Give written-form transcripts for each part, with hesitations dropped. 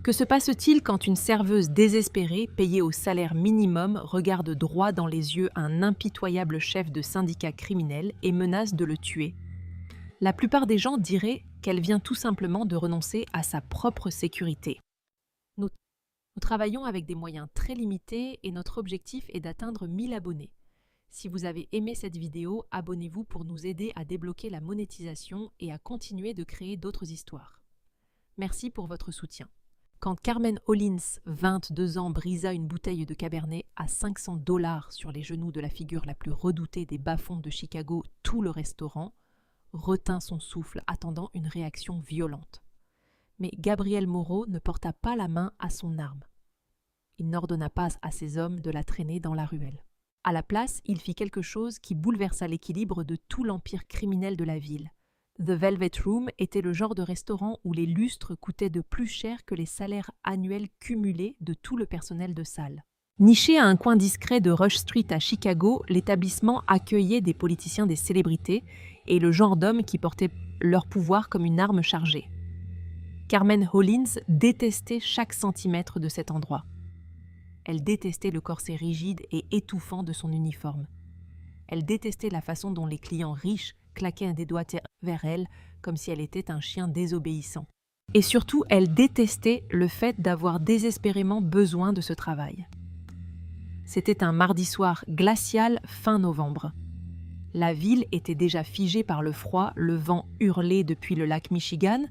Que se passe-t-il quand une serveuse désespérée, payée au salaire minimum, regarde droit dans les yeux un impitoyable chef de syndicat criminel et menace de le tuer? La plupart des gens diraient qu'elle vient tout simplement de renoncer à sa propre sécurité. Nous travaillons avec des moyens très limités et notre objectif est d'atteindre 1000 abonnés. Si vous avez aimé cette vidéo, abonnez-vous pour nous aider à débloquer la monétisation et à continuer de créer d'autres histoires. Merci pour votre soutien. Quand Carmen Hollins, 22 ans, brisa une bouteille de Cabernet à $500 sur les genoux de la figure la plus redoutée des bas-fonds de Chicago, tout le restaurant retint son souffle, attendant une réaction violente. Mais Gabriel Moreau ne porta pas la main à son arme. Il n'ordonna pas à ses hommes de la traîner dans la ruelle. À la place, il fit quelque chose qui bouleversa l'équilibre de tout l'empire criminel de la ville. The Velvet Room était le genre de restaurant où les lustres coûtaient de plus cher que les salaires annuels cumulés de tout le personnel de salle. Niché à un coin discret de Rush Street à Chicago, l'établissement accueillait des politiciens, des célébrités et le genre d'hommes qui portaient leur pouvoir comme une arme chargée. Carmen Hollins détestait chaque centimètre de cet endroit. Elle détestait le corset rigide et étouffant de son uniforme. Elle détestait la façon dont les clients riches claquaient des doigts vers elle comme si elle était un chien désobéissant. Et surtout, elle détestait le fait d'avoir désespérément besoin de ce travail. C'était un mardi soir glacial fin novembre. La ville était déjà figée par le froid, le vent hurlait depuis le lac Michigan,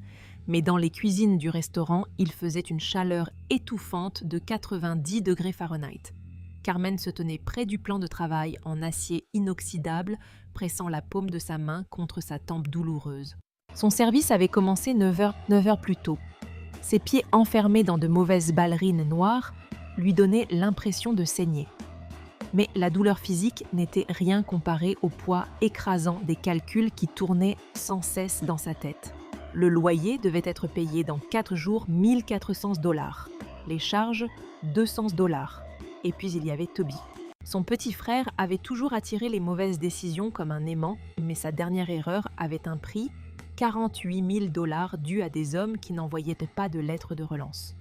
mais dans les cuisines du restaurant, il faisait une chaleur étouffante de 90 degrés Fahrenheit. Carmen se tenait près du plan de travail en acier inoxydable, pressant la paume de sa main contre sa tempe douloureuse. Son service avait commencé 9 heures plus tôt. Ses pieds enfermés dans de mauvaises ballerines noires lui donnaient l'impression de saigner. Mais la douleur physique n'était rien comparée au poids écrasant des calculs qui tournaient sans cesse dans sa tête. Le loyer devait être payé dans 4 jours $1 400. Les charges, $200. Et puis il y avait Toby. Son petit frère avait toujours attiré les mauvaises décisions comme un aimant, mais sa dernière erreur avait un prix, $48 000 dû à des hommes qui n'envoyaient pas de lettres de relance.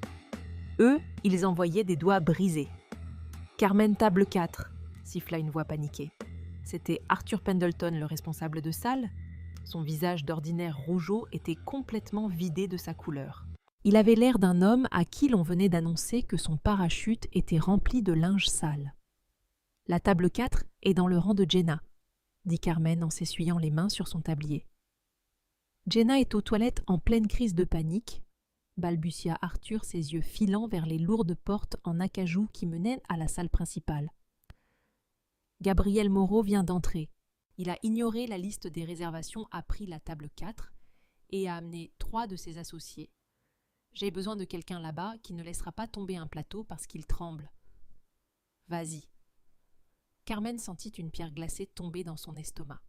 Eux, ils envoyaient des doigts brisés. Carmen table 4, siffla une voix paniquée. C'était Arthur Pendleton, le responsable de salle. Son visage d'ordinaire rougeaud était complètement vidé de sa couleur. Il avait l'air d'un homme à qui l'on venait d'annoncer que son parachute était rempli de linge sale. « La table 4 est dans le rang de Jenna », dit Carmen en s'essuyant les mains sur son tablier. « Jenna est aux toilettes en pleine crise de panique », balbutia Arthur, ses yeux filant vers les lourdes portes en acajou qui menaient à la salle principale. Gabriel Moreau vient d'entrer. Il a ignoré la liste des réservations, a pris la table 4 et a amené 3 de ses associés. J'ai besoin de quelqu'un là-bas qui ne laissera pas tomber un plateau parce qu'il tremble. Vas-y. Carmen sentit une pierre glacée tomber dans son estomac.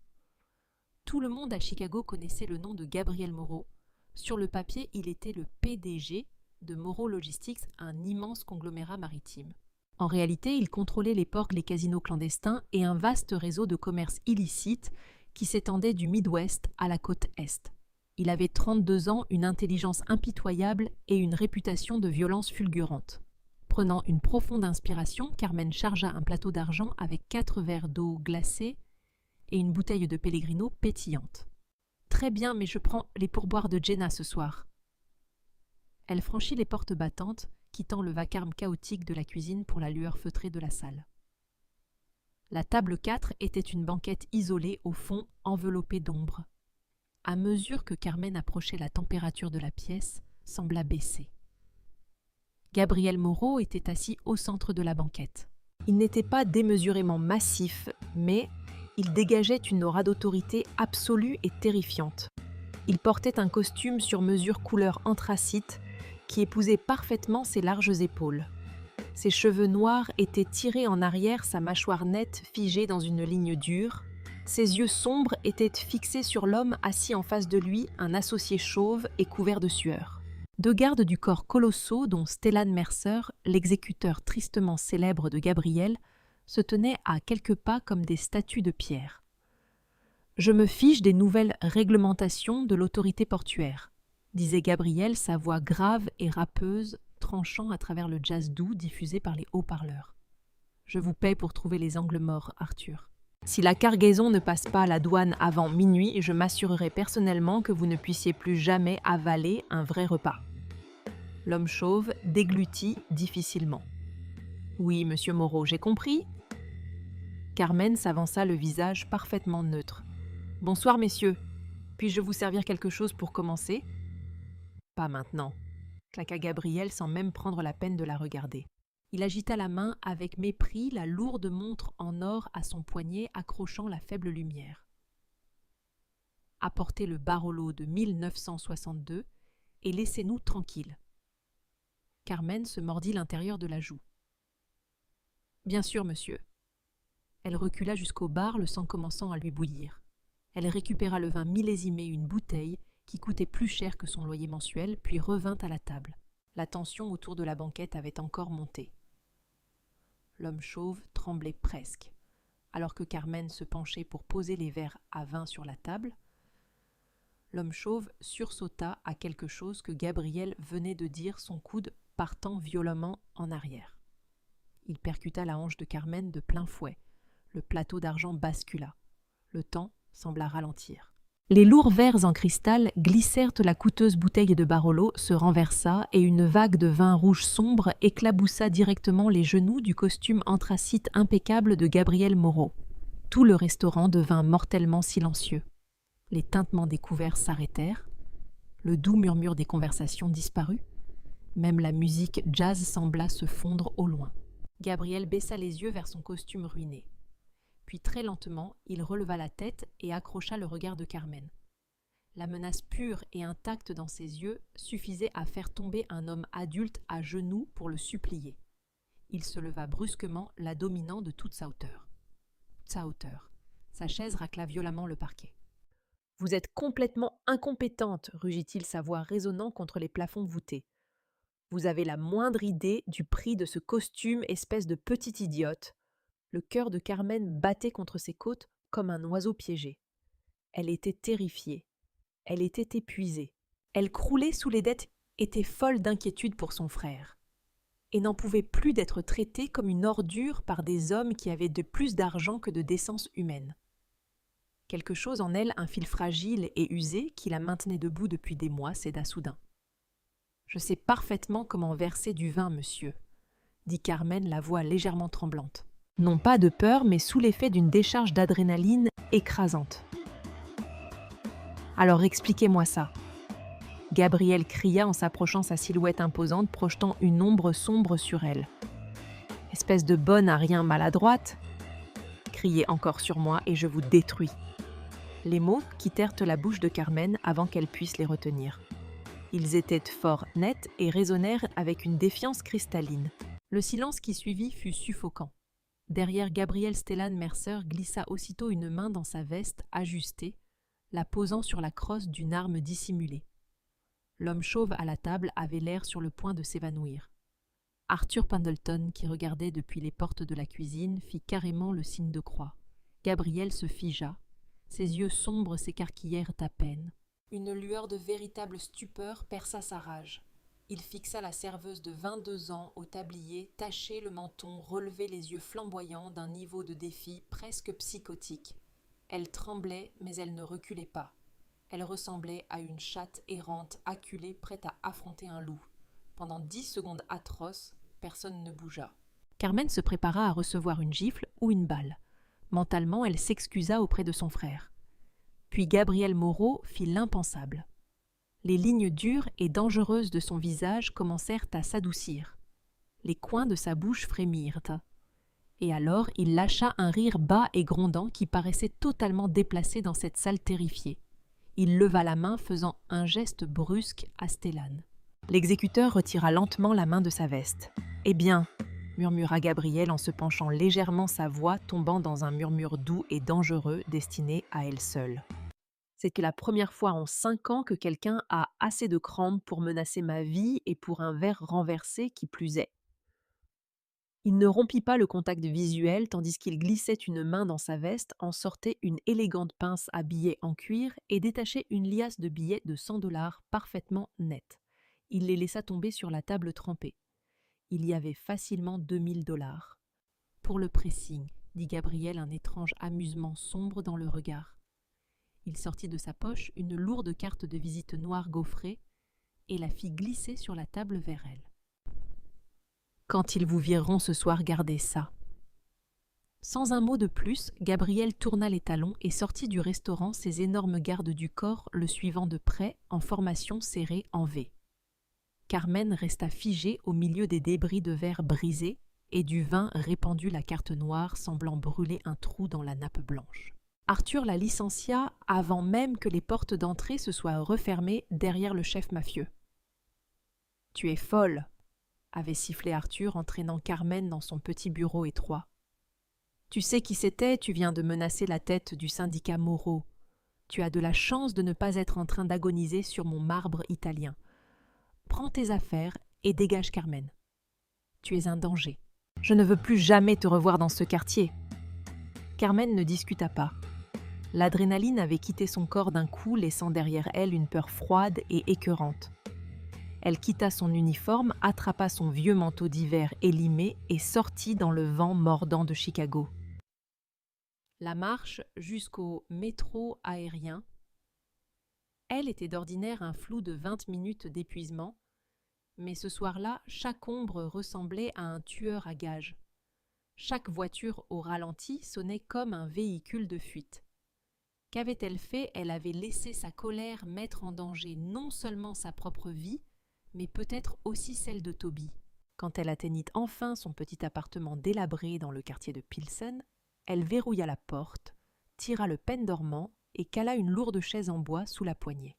Tout le monde à Chicago connaissait le nom de Gabriel Moreau. Sur le papier, il était le PDG de Moreau Logistics, un immense conglomérat maritime. En réalité, il contrôlait les ports, les casinos clandestins et un vaste réseau de commerce illicite qui s'étendait du Midwest à la côte Est. Il avait 32 ans, une intelligence impitoyable et une réputation de violence fulgurante. Prenant une profonde inspiration, Carmen chargea un plateau d'argent avec 4 verres d'eau glacée et une bouteille de Pellegrino pétillante. « Très bien, mais je prends les pourboires de Jenna ce soir. » Elle franchit les portes battantes, quittant le vacarme chaotique de la cuisine pour la lueur feutrée de la salle. La table 4 était une banquette isolée au fond, enveloppée d'ombre. À mesure que Carmen approchait, la température de la pièce sembla baisser. Gabriel Moreau était assis au centre de la banquette. Il n'était pas démesurément massif, mais il dégageait une aura d'autorité absolue et terrifiante. Il portait un costume sur mesure couleur anthracite qui épousait parfaitement ses larges épaules. Ses cheveux noirs étaient tirés en arrière, sa mâchoire nette figée dans une ligne dure. Ses yeux sombres étaient fixés sur l'homme assis en face de lui, un associé chauve et couvert de sueur. 2 gardes du corps colossaux, dont Stellan Mercer, l'exécuteur tristement célèbre de Gabriel, se tenaient à quelques pas comme des statues de pierre. « Je me fiche des nouvelles réglementations de l'autorité portuaire », disait Gabriel, sa voix grave et râpeuse, tranchant à travers le jazz doux diffusé par les haut-parleurs. « Je vous paie pour trouver les angles morts, Arthur. Si la cargaison ne passe pas à la douane avant minuit, je m'assurerai personnellement que vous ne puissiez plus jamais avaler un vrai repas. » L'homme chauve déglutit difficilement. « Oui, monsieur Moreau, j'ai compris. » Carmen s'avança le visage parfaitement neutre. « Bonsoir, messieurs. Puis-je vous servir quelque chose pour commencer ?»« Pas maintenant. » claqua Gabriel sans même prendre la peine de la regarder. Il agita la main avec mépris la lourde montre en or à son poignet accrochant la faible lumière. « Apportez le Barolo de 1962 et laissez-nous tranquilles. » Carmen se mordit l'intérieur de la joue. « Bien sûr, monsieur. » Elle recula jusqu'au bar, le sang commençant à lui bouillir. Elle récupéra le vin millésimé, une bouteille qui coûtait plus cher que son loyer mensuel, puis revint à la table. La tension autour de la banquette avait encore monté. L'homme chauve tremblait presque. Alors que Carmen se penchait pour poser les verres à vin sur la table, l'homme chauve sursauta à quelque chose que Gabriel venait de dire, son coude partant violemment en arrière. Il percuta la hanche de Carmen de plein fouet. Le plateau d'argent bascula. Le temps sembla ralentir. Les lourds verres en cristal glissèrent la coûteuse bouteille de Barolo, se renversa et une vague de vin rouge sombre éclaboussa directement les genoux du costume anthracite impeccable de Gabriel Moreau. Tout le restaurant devint mortellement silencieux. Les tintements des couverts s'arrêtèrent. Le doux murmure des conversations disparut. Même la musique jazz sembla se fondre au loin. Gabriel baissa les yeux vers son costume ruiné. Puis très lentement, il releva la tête et accrocha le regard de Carmen. La menace pure et intacte dans ses yeux suffisait à faire tomber un homme adulte à genoux pour le supplier. Il se leva brusquement, la dominant de toute sa hauteur. Sa chaise racla violemment le parquet. « Vous êtes complètement incompétente, » rugit-il, sa voix résonnant contre les plafonds voûtés. « Vous avez la moindre idée du prix de ce costume, espèce de petite idiote. » Le cœur de Carmen battait contre ses côtes comme un oiseau piégé. Elle était terrifiée. Elle était épuisée. Elle croulait sous les dettes, était folle d'inquiétude pour son frère. Et n'en pouvait plus d'être traitée comme une ordure par des hommes qui avaient de plus d'argent que de décence humaine. Quelque chose en elle, un fil fragile et usé, qui la maintenait debout depuis des mois, céda soudain. « Je sais parfaitement comment verser du vin, monsieur, » dit Carmen, la voix légèrement tremblante. Non pas de peur, mais sous l'effet d'une décharge d'adrénaline écrasante. « Alors expliquez-moi ça. » Gabriel cria en s'approchant, sa silhouette imposante projetant une ombre sombre sur elle. « Espèce de bonne à rien maladroite, criez encore sur moi et je vous détruis. » Les mots quittèrent la bouche de Carmen avant qu'elle puisse les retenir. Ils étaient fort nets et résonnèrent avec une défiance cristalline. Le silence qui suivit fut suffocant. Derrière Gabriel, Stellan Mercer glissa aussitôt une main dans sa veste ajustée, la posant sur la crosse d'une arme dissimulée. L'homme chauve à la table avait l'air sur le point de s'évanouir. Arthur Pendleton, qui regardait depuis les portes de la cuisine, fit carrément le signe de croix. Gabriel se figea. Ses yeux sombres s'écarquillèrent à peine. Une lueur de véritable stupeur perça sa rage. Il fixa la serveuse de 22 ans au tablier, taché le menton, relevé les yeux flamboyants d'un niveau de défi presque psychotique. Elle tremblait, mais elle ne reculait pas. Elle ressemblait à une chatte errante, acculée, prête à affronter un loup. Pendant 10 secondes atroces, personne ne bougea. Carmen se prépara à recevoir une gifle ou une balle. Mentalement, elle s'excusa auprès de son frère. Puis Gabriel Moreau fit l'impensable. Les lignes dures et dangereuses de son visage commencèrent à s'adoucir. Les coins de sa bouche frémirent. Et alors, il lâcha un rire bas et grondant qui paraissait totalement déplacé dans cette salle terrifiée. Il leva la main, faisant un geste brusque à Stellan. L'exécuteur retira lentement la main de sa veste. « Eh bien » murmura Gabriel en se penchant légèrement, sa voix tombant dans un murmure doux et dangereux destiné à elle seule. C'est la première fois en 5 ans que quelqu'un a assez de crampes pour menacer ma vie et pour un verre renversé qui plus est. Il ne rompit pas le contact visuel tandis qu'il glissait une main dans sa veste, en sortait une élégante pince à billets en cuir et détachait une liasse de billets de $100 parfaitement nette. Il les laissa tomber sur la table trempée. Il y avait facilement 2000 $. Pour le pressing, dit Gabriel, un étrange amusement sombre dans le regard. Il sortit de sa poche une lourde carte de visite noire gaufrée et la fit glisser sur la table vers elle. Quand ils vous vireront ce soir, gardez ça. Sans un mot de plus, Gabriel tourna les talons et sortit du restaurant ses énormes gardes du corps le suivant de près en formation serrée en V. Carmen resta figée au milieu des débris de verre brisés et du vin répandu la carte noire semblant brûler un trou dans la nappe blanche. Arthur la licencia avant même que les portes d'entrée se soient refermées derrière le chef mafieux. « Tu es folle !» avait sifflé Arthur en traînant Carmen dans son petit bureau étroit. « Tu sais qui c'était, tu viens de menacer la tête du syndicat Moreau. Tu as de la chance de ne pas être en train d'agoniser sur mon marbre italien. Prends tes affaires et dégage Carmen. Tu es un danger. Je ne veux plus jamais te revoir dans ce quartier. » Carmen ne discuta pas. L'adrénaline avait quitté son corps d'un coup, laissant derrière elle une peur froide et écœurante. Elle quitta son uniforme, attrapa son vieux manteau d'hiver élimé et sortit dans le vent mordant de Chicago. La marche jusqu'au métro aérien. Elle était d'ordinaire un flou de 20 minutes d'épuisement, mais ce soir-là, chaque ombre ressemblait à un tueur à gages. Chaque voiture au ralenti sonnait comme un véhicule de fuite. Qu'avait-elle fait? Elle avait laissé sa colère mettre en danger non seulement sa propre vie, mais peut-être aussi celle de Toby. Quand elle atteignit enfin son petit appartement délabré dans le quartier de Pilsen, elle verrouilla la porte, tira le pendormant et cala une lourde chaise en bois sous la poignée.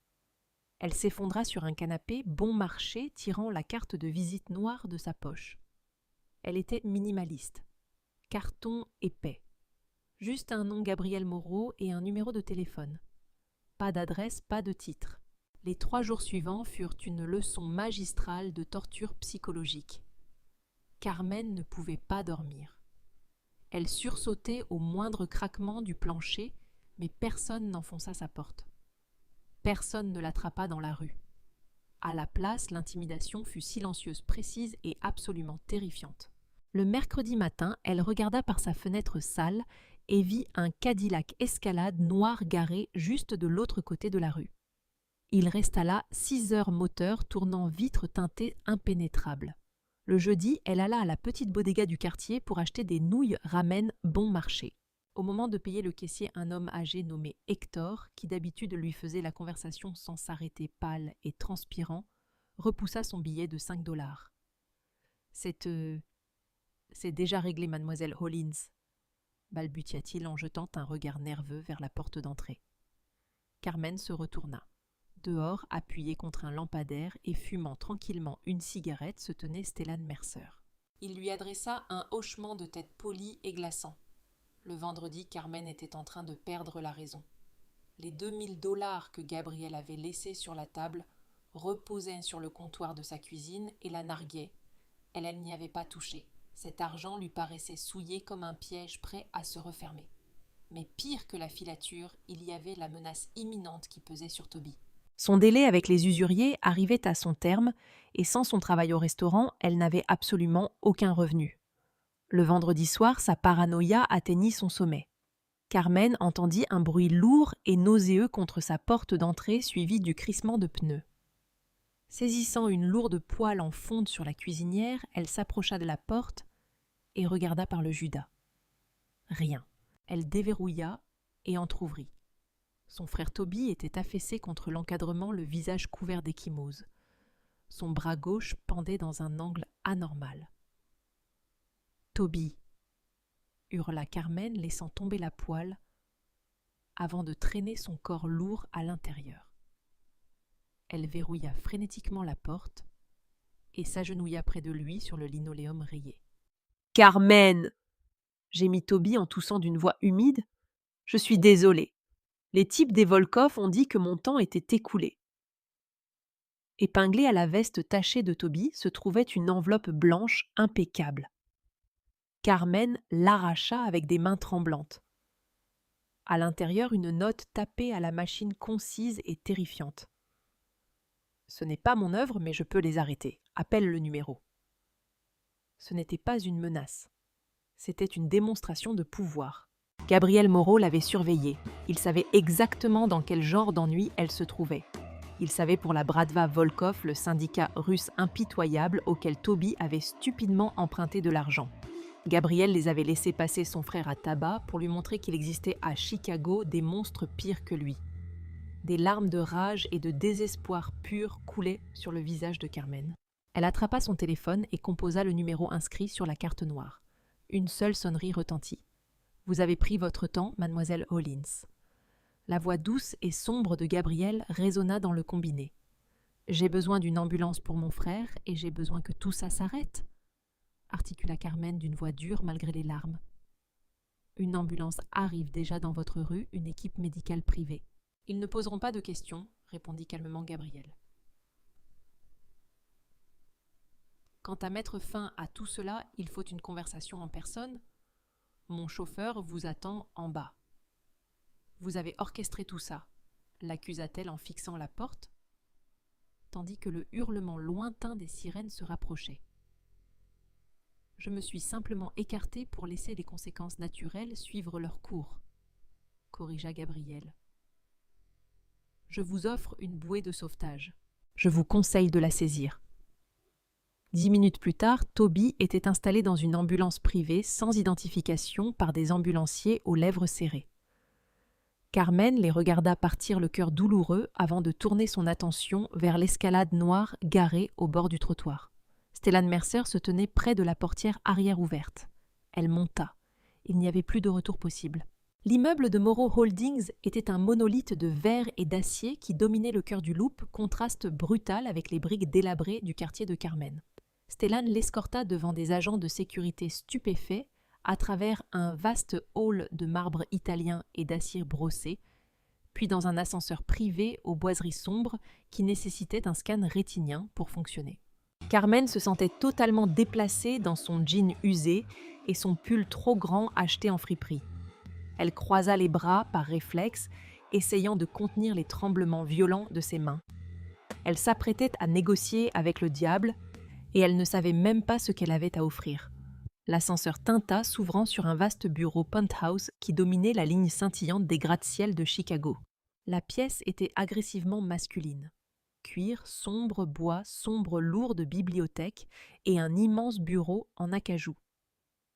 Elle s'effondra sur un canapé bon marché, tirant la carte de visite noire de sa poche. Elle était minimaliste. Carton épais. Juste un nom Gabriel Moreau et un numéro de téléphone. Pas d'adresse, pas de titre. Les 3 jours suivants furent une leçon magistrale de torture psychologique. Carmen ne pouvait pas dormir. Elle sursautait au moindre craquement du plancher, mais personne n'enfonça sa porte. Personne ne l'attrapa dans la rue. À la place, l'intimidation fut silencieuse, précise et absolument terrifiante. Le mercredi matin, elle regarda par sa fenêtre sale et vit un Cadillac Escalade noir garé juste de l'autre côté de la rue. Il resta là 6 heures moteur, tournant vitres teintées impénétrables. Le jeudi, elle alla à la petite bodega du quartier pour acheter des nouilles ramen bon marché. Au moment de payer le caissier, un homme âgé nommé Hector, qui d'habitude lui faisait la conversation sans s'arrêter, pâle et transpirant, repoussa son billet de 5 $. C'est déjà réglé, mademoiselle Hollins, balbutia-t-il en jetant un regard nerveux vers la porte d'entrée. Carmen se retourna. Dehors, appuyé contre un lampadaire et fumant tranquillement une cigarette, se tenait Stellan Mercer. Il lui adressa un hochement de tête poli et glaçant. Le vendredi, Carmen était en train de perdre la raison. Les 2000 $ que Gabriel avait laissés sur la table reposaient sur le comptoir de sa cuisine et la narguaient. Elle n'y avait pas touché. Cet argent lui paraissait souillé comme un piège prêt à se refermer. Mais pire que la filature, il y avait la menace imminente qui pesait sur Toby. Son délai avec les usuriers arrivait à son terme et sans son travail au restaurant, elle n'avait absolument aucun revenu. Le vendredi soir, sa paranoïa atteignit son sommet. Carmen entendit un bruit lourd et nauséeux contre sa porte d'entrée suivi du crissement de pneus. Saisissant une lourde poêle en fonte sur la cuisinière, elle s'approcha de la porte et regarda par le judas. Rien. Elle déverrouilla et entr'ouvrit. Son frère Toby était affaissé contre l'encadrement, le visage couvert d'ecchymose. Son bras gauche pendait dans un angle anormal. « Toby !» hurla Carmen, laissant tomber la poêle avant de traîner son corps lourd à l'intérieur. Elle verrouilla frénétiquement la porte et s'agenouilla près de lui sur le linoléum rayé. « Carmen !» gémit Toby en toussant d'une voix humide. « Je suis désolé. Les types des Volkov ont dit que mon temps était écoulé. » Épinglée à la veste tachée de Toby se trouvait une enveloppe blanche impeccable. Carmen l'arracha avec des mains tremblantes. À l'intérieur, une note tapée à la machine concise et terrifiante. « Ce n'est pas mon œuvre, mais je peux les arrêter. Appelle le numéro. Ce n'était pas une menace. C'était une démonstration de pouvoir. Gabriel Moreau l'avait surveillée. Il savait exactement dans quel genre d'ennui elle se trouvait. Il savait pour la Bratva Volkov, le syndicat russe impitoyable auquel Toby avait stupidement emprunté de l'argent. Gabriel les avait laissés passer son frère à tabac pour lui montrer qu'il existait à Chicago des monstres pires que lui. Des larmes de rage et de désespoir pur coulaient sur le visage de Carmen. Elle attrapa son téléphone et composa le numéro inscrit sur la carte noire. Une seule sonnerie retentit. « Vous avez pris votre temps, mademoiselle Hollins. » La voix douce et sombre de Gabriel résonna dans le combiné. « J'ai besoin d'une ambulance pour mon frère et j'ai besoin que tout ça s'arrête, » articula Carmen d'une voix dure malgré les larmes. « Une ambulance arrive déjà dans votre rue, une équipe médicale privée. »« Ils ne poseront pas de questions, » répondit calmement Gabriel. « Quant à mettre fin à tout cela, il faut une conversation en personne. Mon chauffeur vous attend en bas. »« Vous avez orchestré tout ça, » l'accusa-t-elle en fixant la porte, tandis que le hurlement lointain des sirènes se rapprochait. « Je me suis simplement écartée pour laisser les conséquences naturelles suivre leur cours, » corrigea Gabriel. « Je vous offre une bouée de sauvetage. Je vous conseille de la saisir. » 10 minutes plus tard, Toby était installé dans une ambulance privée sans identification par des ambulanciers aux lèvres serrées. Carmen les regarda partir le cœur douloureux avant de tourner son attention vers l'escalade noire garée au bord du trottoir. Stellan Mercer se tenait près de la portière arrière ouverte. Elle monta. Il n'y avait plus de retour possible. L'immeuble de Moreau Holdings était un monolithe de verre et d'acier qui dominait le cœur du Loop, contraste brutal avec les briques délabrées du quartier de Carmen. Stellan l'escorta devant des agents de sécurité stupéfaits à travers un vaste hall de marbre italien et d'acier brossé, puis dans un ascenseur privé aux boiseries sombres qui nécessitait un scan rétinien pour fonctionner. Carmen se sentait totalement déplacée dans son jean usé et son pull trop grand acheté en friperie. Elle croisa les bras par réflexe, essayant de contenir les tremblements violents de ses mains. Elle s'apprêtait à négocier avec le diable, et elle ne savait même pas ce qu'elle avait à offrir. L'ascenseur tinta s'ouvrant sur un vaste bureau penthouse qui dominait la ligne scintillante des gratte-ciel de Chicago. La pièce était agressivement masculine. Cuir, sombre bois, sombre lourd de bibliothèque et un immense bureau en acajou.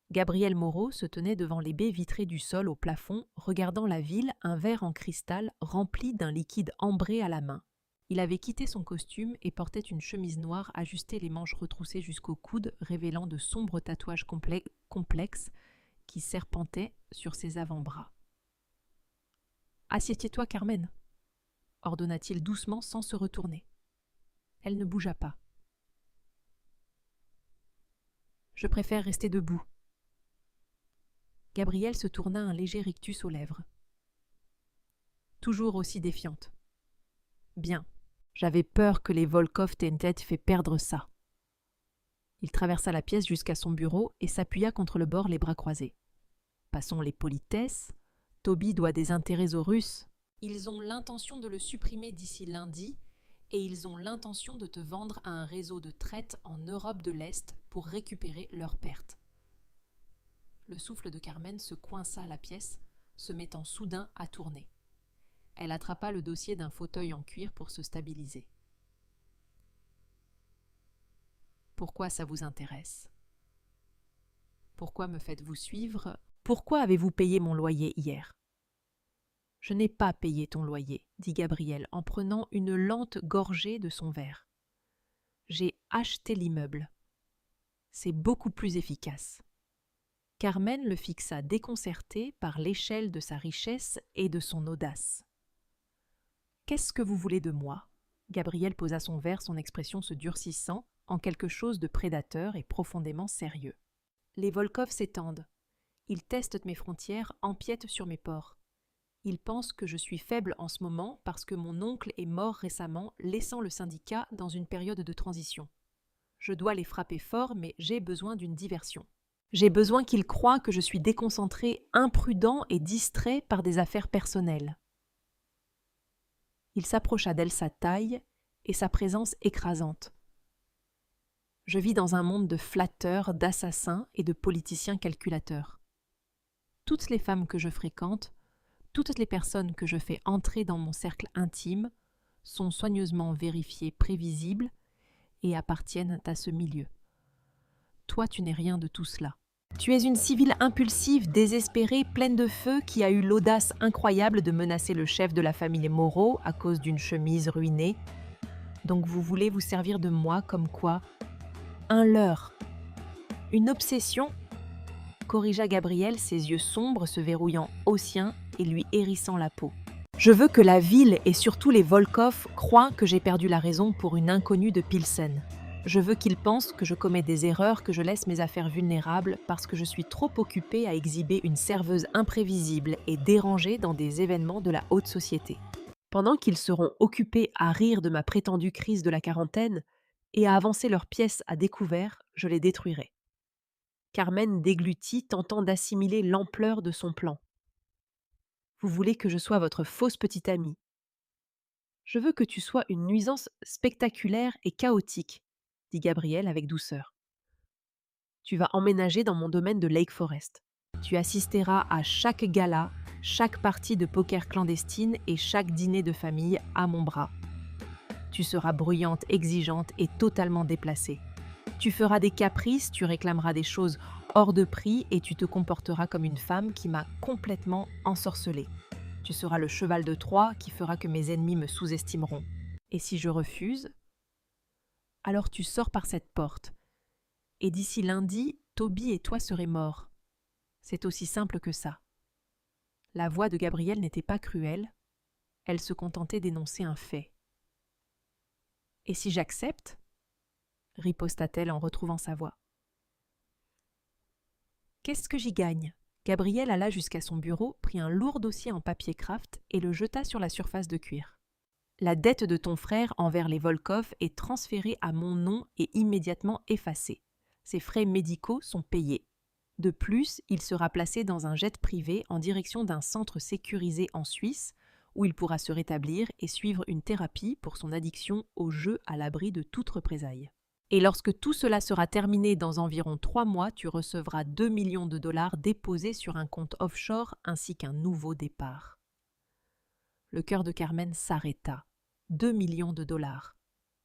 Gabriel Moreau se tenait devant les baies vitrées du sol au plafond, regardant la ville, un verre en cristal rempli d'un liquide ambré à la main. Il avait quitté son costume et portait une chemise noire ajustée, les manches retroussées jusqu'au coude, révélant de sombres tatouages complexes qui serpentaient sur ses avant-bras. « Assieds-toi, Carmen » ordonna-t-il doucement sans se retourner. Elle ne bougea pas. « Je préfère rester debout. » Gabrielle se tourna un léger rictus aux lèvres. Toujours aussi défiante. « Bien. J'avais peur que les Volkov t'aient fait perdre ça. » Il traversa la pièce jusqu'à son bureau et s'appuya contre le bord les bras croisés. « Passons les politesses. Toby doit des intérêts aux Russes. Ils ont l'intention de le supprimer d'ici lundi et ils ont l'intention de te vendre à un réseau de traite en Europe de l'Est pour récupérer leurs pertes. » Le souffle de Carmen se coinça à la pièce, se mettant soudain à tourner. Elle attrapa le dossier d'un fauteuil en cuir pour se stabiliser. « Pourquoi ça vous intéresse ? Pourquoi me faites-vous suivre ? Pourquoi avez-vous payé mon loyer hier ? » « Je n'ai pas payé ton loyer, » dit Gabriel en prenant une lente gorgée de son verre. « J'ai acheté l'immeuble. C'est beaucoup plus efficace. » Carmen le fixa déconcertée par l'échelle de sa richesse et de son audace. « Qu'est-ce que vous voulez de moi ?» Gabriel posa son verre, son expression se durcissant en quelque chose de prédateur et profondément sérieux. « Les Volkov s'étendent. Ils testent mes frontières, empiètent sur mes ports. Ils pensent que je suis faible en ce moment parce que mon oncle est mort récemment, laissant le syndicat dans une période de transition. Je dois les frapper fort, mais j'ai besoin d'une diversion. J'ai besoin qu'ils croient que je suis déconcentré, imprudent et distrait par des affaires personnelles. » Il s'approcha d'elle sa taille et sa présence écrasante. Je vis dans un monde de flatteurs, d'assassins et de politiciens calculateurs. Toutes les femmes que je fréquente, toutes les personnes que je fais entrer dans mon cercle intime sont soigneusement vérifiées prévisibles et appartiennent à ce milieu. Toi, tu n'es rien de tout cela. Tu es une civile impulsive, désespérée, pleine de feu, qui a eu l'audace incroyable de menacer le chef de la famille Moreau à cause d'une chemise ruinée. Donc vous voulez vous servir de moi comme quoi? Un leurre. Une obsession, corrigea Gabriel, ses yeux sombres se verrouillant aux siens et lui hérissant la peau. Je veux que la ville et surtout les Volkov croient que j'ai perdu la raison pour une inconnue de Pilsen. Je veux qu'ils pensent que je commets des erreurs, que je laisse mes affaires vulnérables parce que je suis trop occupée à exhiber une serveuse imprévisible et dérangée dans des événements de la haute société. Pendant qu'ils seront occupés à rire de ma prétendue crise de la quarantaine et à avancer leurs pièces à découvert, je les détruirai. Carmen déglutit, tentant d'assimiler l'ampleur de son plan. Vous voulez que je sois votre fausse petite amie. Je veux que tu sois une nuisance spectaculaire et chaotique, dit Gabriel avec douceur. Tu vas emménager dans mon domaine de Lake Forest. Tu assisteras à chaque gala, chaque partie de poker clandestine et chaque dîner de famille à mon bras. Tu seras bruyante, exigeante et totalement déplacée. Tu feras des caprices, tu réclameras des choses hors de prix et tu te comporteras comme une femme qui m'a complètement ensorcelée. Tu seras le cheval de Troie qui fera que mes ennemis me sous-estimeront. Et si je refuse, alors tu sors par cette porte. Et d'ici lundi, Toby et toi serez morts. C'est aussi simple que ça. La voix de Gabriel n'était pas cruelle, elle se contentait d'énoncer un fait. Et si j'accepte ? Riposta-t-elle en retrouvant sa voix. Qu'est-ce que j'y gagne ? Gabriel alla jusqu'à son bureau, prit un lourd dossier en papier craft et le jeta sur la surface de cuir. La dette de ton frère envers les Volkov est transférée à mon nom et immédiatement effacée. Ses frais médicaux sont payés. De plus, il sera placé dans un jet privé en direction d'un centre sécurisé en Suisse où il pourra se rétablir et suivre une thérapie pour son addiction aux jeux à l'abri de toute représailles. Et lorsque tout cela sera terminé dans environ 3 mois, tu recevras 2 millions de dollars déposés sur un compte offshore ainsi qu'un nouveau départ. Le cœur de Carmen s'arrêta. 2 millions de dollars.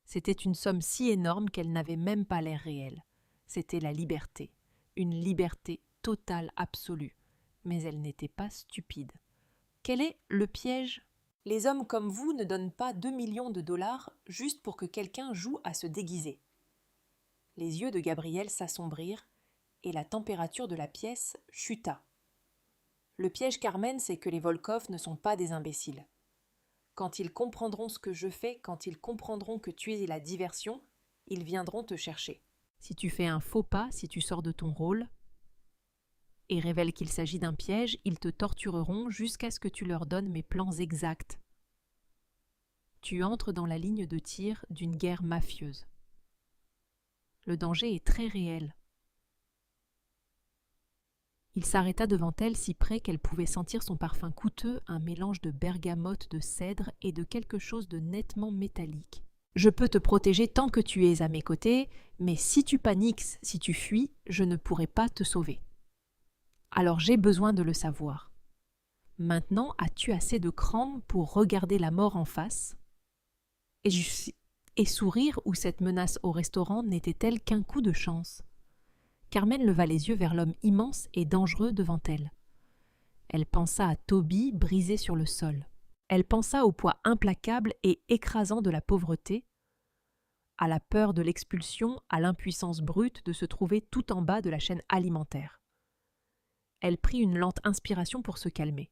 C'était une somme si énorme qu'elle n'avait même pas l'air réelle. C'était la liberté. Une liberté totale, absolue. Mais elle n'était pas stupide. Quel est le piège ? Les hommes comme vous ne donnent pas 2 millions de dollars juste pour que quelqu'un joue à se déguiser. Les yeux de Gabriel s'assombrirent et la température de la pièce chuta. Le piège, Carmen, c'est que les Volkov ne sont pas des imbéciles. Quand ils comprendront ce que je fais, quand ils comprendront que tu es la diversion, ils viendront te chercher. Si tu fais un faux pas, si tu sors de ton rôle et révèles qu'il s'agit d'un piège, ils te tortureront jusqu'à ce que tu leur donnes mes plans exacts. Tu entres dans la ligne de tir d'une guerre mafieuse. Le danger est très réel. Il s'arrêta devant elle si près qu'elle pouvait sentir son parfum coûteux, un mélange de bergamote, de cèdre et de quelque chose de nettement métallique. Je peux te protéger tant que tu es à mes côtés, mais si tu paniques, si tu fuis, je ne pourrai pas te sauver. Alors j'ai besoin de le savoir. Maintenant, as-tu assez de cran pour regarder la mort en face et sourire où cette menace au restaurant n'était-elle qu'un coup de chance ? Carmen leva les yeux vers l'homme immense et dangereux devant elle. Elle pensa à Toby brisé sur le sol. Elle pensa au poids implacable et écrasant de la pauvreté, à la peur de l'expulsion, à l'impuissance brute de se trouver tout en bas de la chaîne alimentaire. Elle prit une lente inspiration pour se calmer.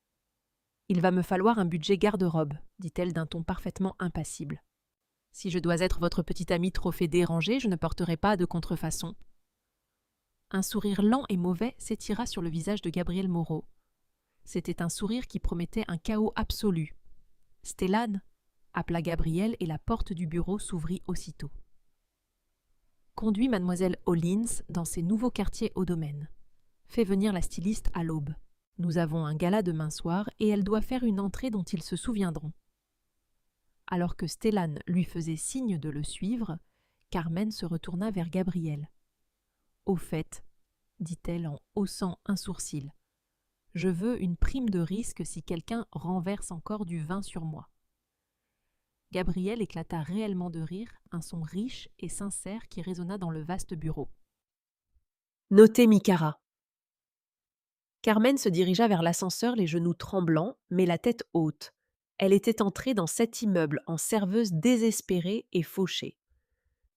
« Il va me falloir un budget garde-robe, dit-elle d'un ton parfaitement impassible. Si je dois être votre petite amie trophée dérangée, je ne porterai pas de contrefaçon. » Un sourire lent et mauvais s'étira sur le visage de Gabriel Moreau. C'était un sourire qui promettait un chaos absolu. « Stellan » appela Gabriel et la porte du bureau s'ouvrit aussitôt. « Conduis mademoiselle Hollins dans ses nouveaux quartiers au domaine. Fais venir la styliste à l'aube. Nous avons un gala demain soir et elle doit faire une entrée dont ils se souviendront. » Alors que Stellan lui faisait signe de le suivre, Carmen se retourna vers Gabriel. « Au fait, dit-elle en haussant un sourcil, je veux une prime de risque si quelqu'un renverse encore du vin sur moi. » Gabriel éclata réellement de rire, un son riche et sincère qui résonna dans le vaste bureau. « Notez Mikara. » Carmen se dirigea vers l'ascenseur, les genoux tremblants, mais la tête haute. Elle était entrée dans cet immeuble en serveuse désespérée et fauchée.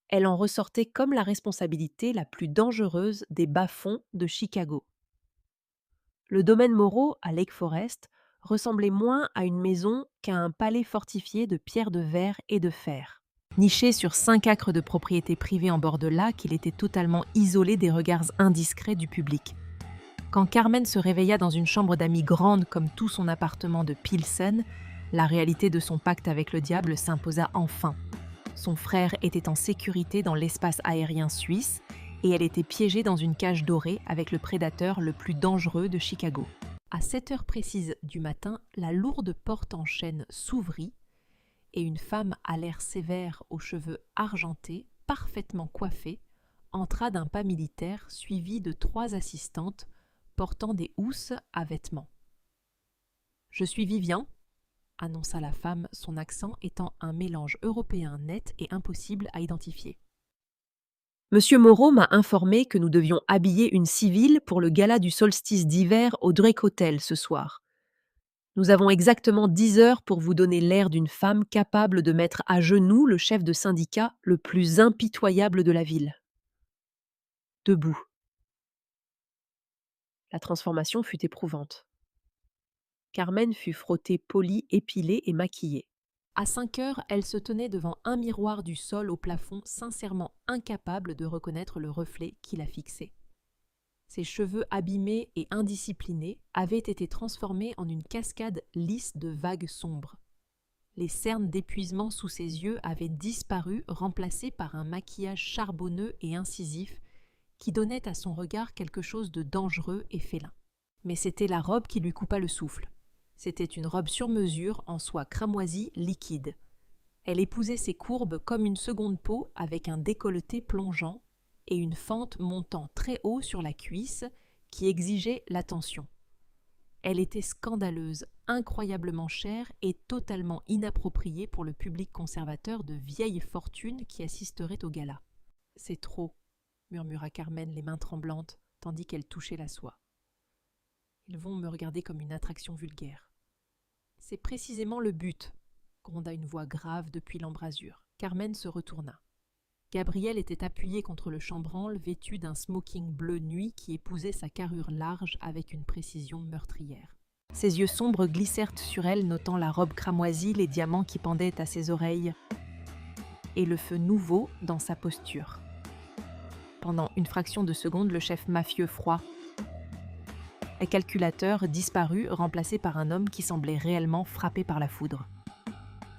Elle en ressortait comme la responsabilité la plus dangereuse des bas-fonds de Chicago. Le domaine Moreau, à Lake Forest, ressemblait moins à une maison qu'à un palais fortifié de pierres de verre et de fer. Niché sur 5 acres de propriété privée en bord de lac, il était totalement isolé des regards indiscrets du public. Quand Carmen se réveilla dans une chambre d'amis grande comme tout son appartement de Pilsen, la réalité de son pacte avec le diable s'imposa enfin. Son frère était en sécurité dans l'espace aérien suisse et elle était piégée dans une cage dorée avec le prédateur le plus dangereux de Chicago. À 7 heures précises du matin, la lourde porte en chêne s'ouvrit et une femme à l'air sévère aux cheveux argentés, parfaitement coiffée, entra d'un pas militaire suivie de 3 assistantes portant des housses à vêtements. « Je suis Vivian », annonça la femme, son accent étant un mélange européen net et impossible à identifier. « Monsieur Moreau m'a informé que nous devions habiller une civile pour le gala du solstice d'hiver au Drake Hotel ce soir. Nous avons exactement 10 heures pour vous donner l'air d'une femme capable de mettre à genoux le chef de syndicat le plus impitoyable de la ville. » Debout. La transformation fut éprouvante. Carmen fut frottée, polie, épilée et maquillée. À 5 heures, elle se tenait devant un miroir du sol au plafond, sincèrement incapable de reconnaître le reflet qui la fixait. Ses cheveux abîmés et indisciplinés avaient été transformés en une cascade lisse de vagues sombres. Les cernes d'épuisement sous ses yeux avaient disparu, remplacées par un maquillage charbonneux et incisif qui donnait à son regard quelque chose de dangereux et félin. Mais c'était la robe qui lui coupa le souffle. C'était une robe sur mesure en soie cramoisie liquide. Elle épousait ses courbes comme une seconde peau avec un décolleté plongeant et une fente montant très haut sur la cuisse qui exigeait l'attention. Elle était scandaleuse, incroyablement chère et totalement inappropriée pour le public conservateur de vieille fortune qui assisterait au gala. « C'est trop », murmura Carmen, les mains tremblantes, tandis qu'elle touchait la soie. « Ils vont me regarder comme une attraction vulgaire. » « C'est précisément le but, » gronda une voix grave depuis l'embrasure. Carmen se retourna. Gabriel était appuyé contre le chambranle, vêtu d'un smoking bleu nuit qui épousait sa carrure large avec une précision meurtrière. Ses yeux sombres glissèrent sur elle, notant la robe cramoisie, les diamants qui pendaient à ses oreilles, et le feu nouveau dans sa posture. Pendant une fraction de seconde, le chef mafieux froid, le calculateur disparut, remplacé par un homme qui semblait réellement frappé par la foudre.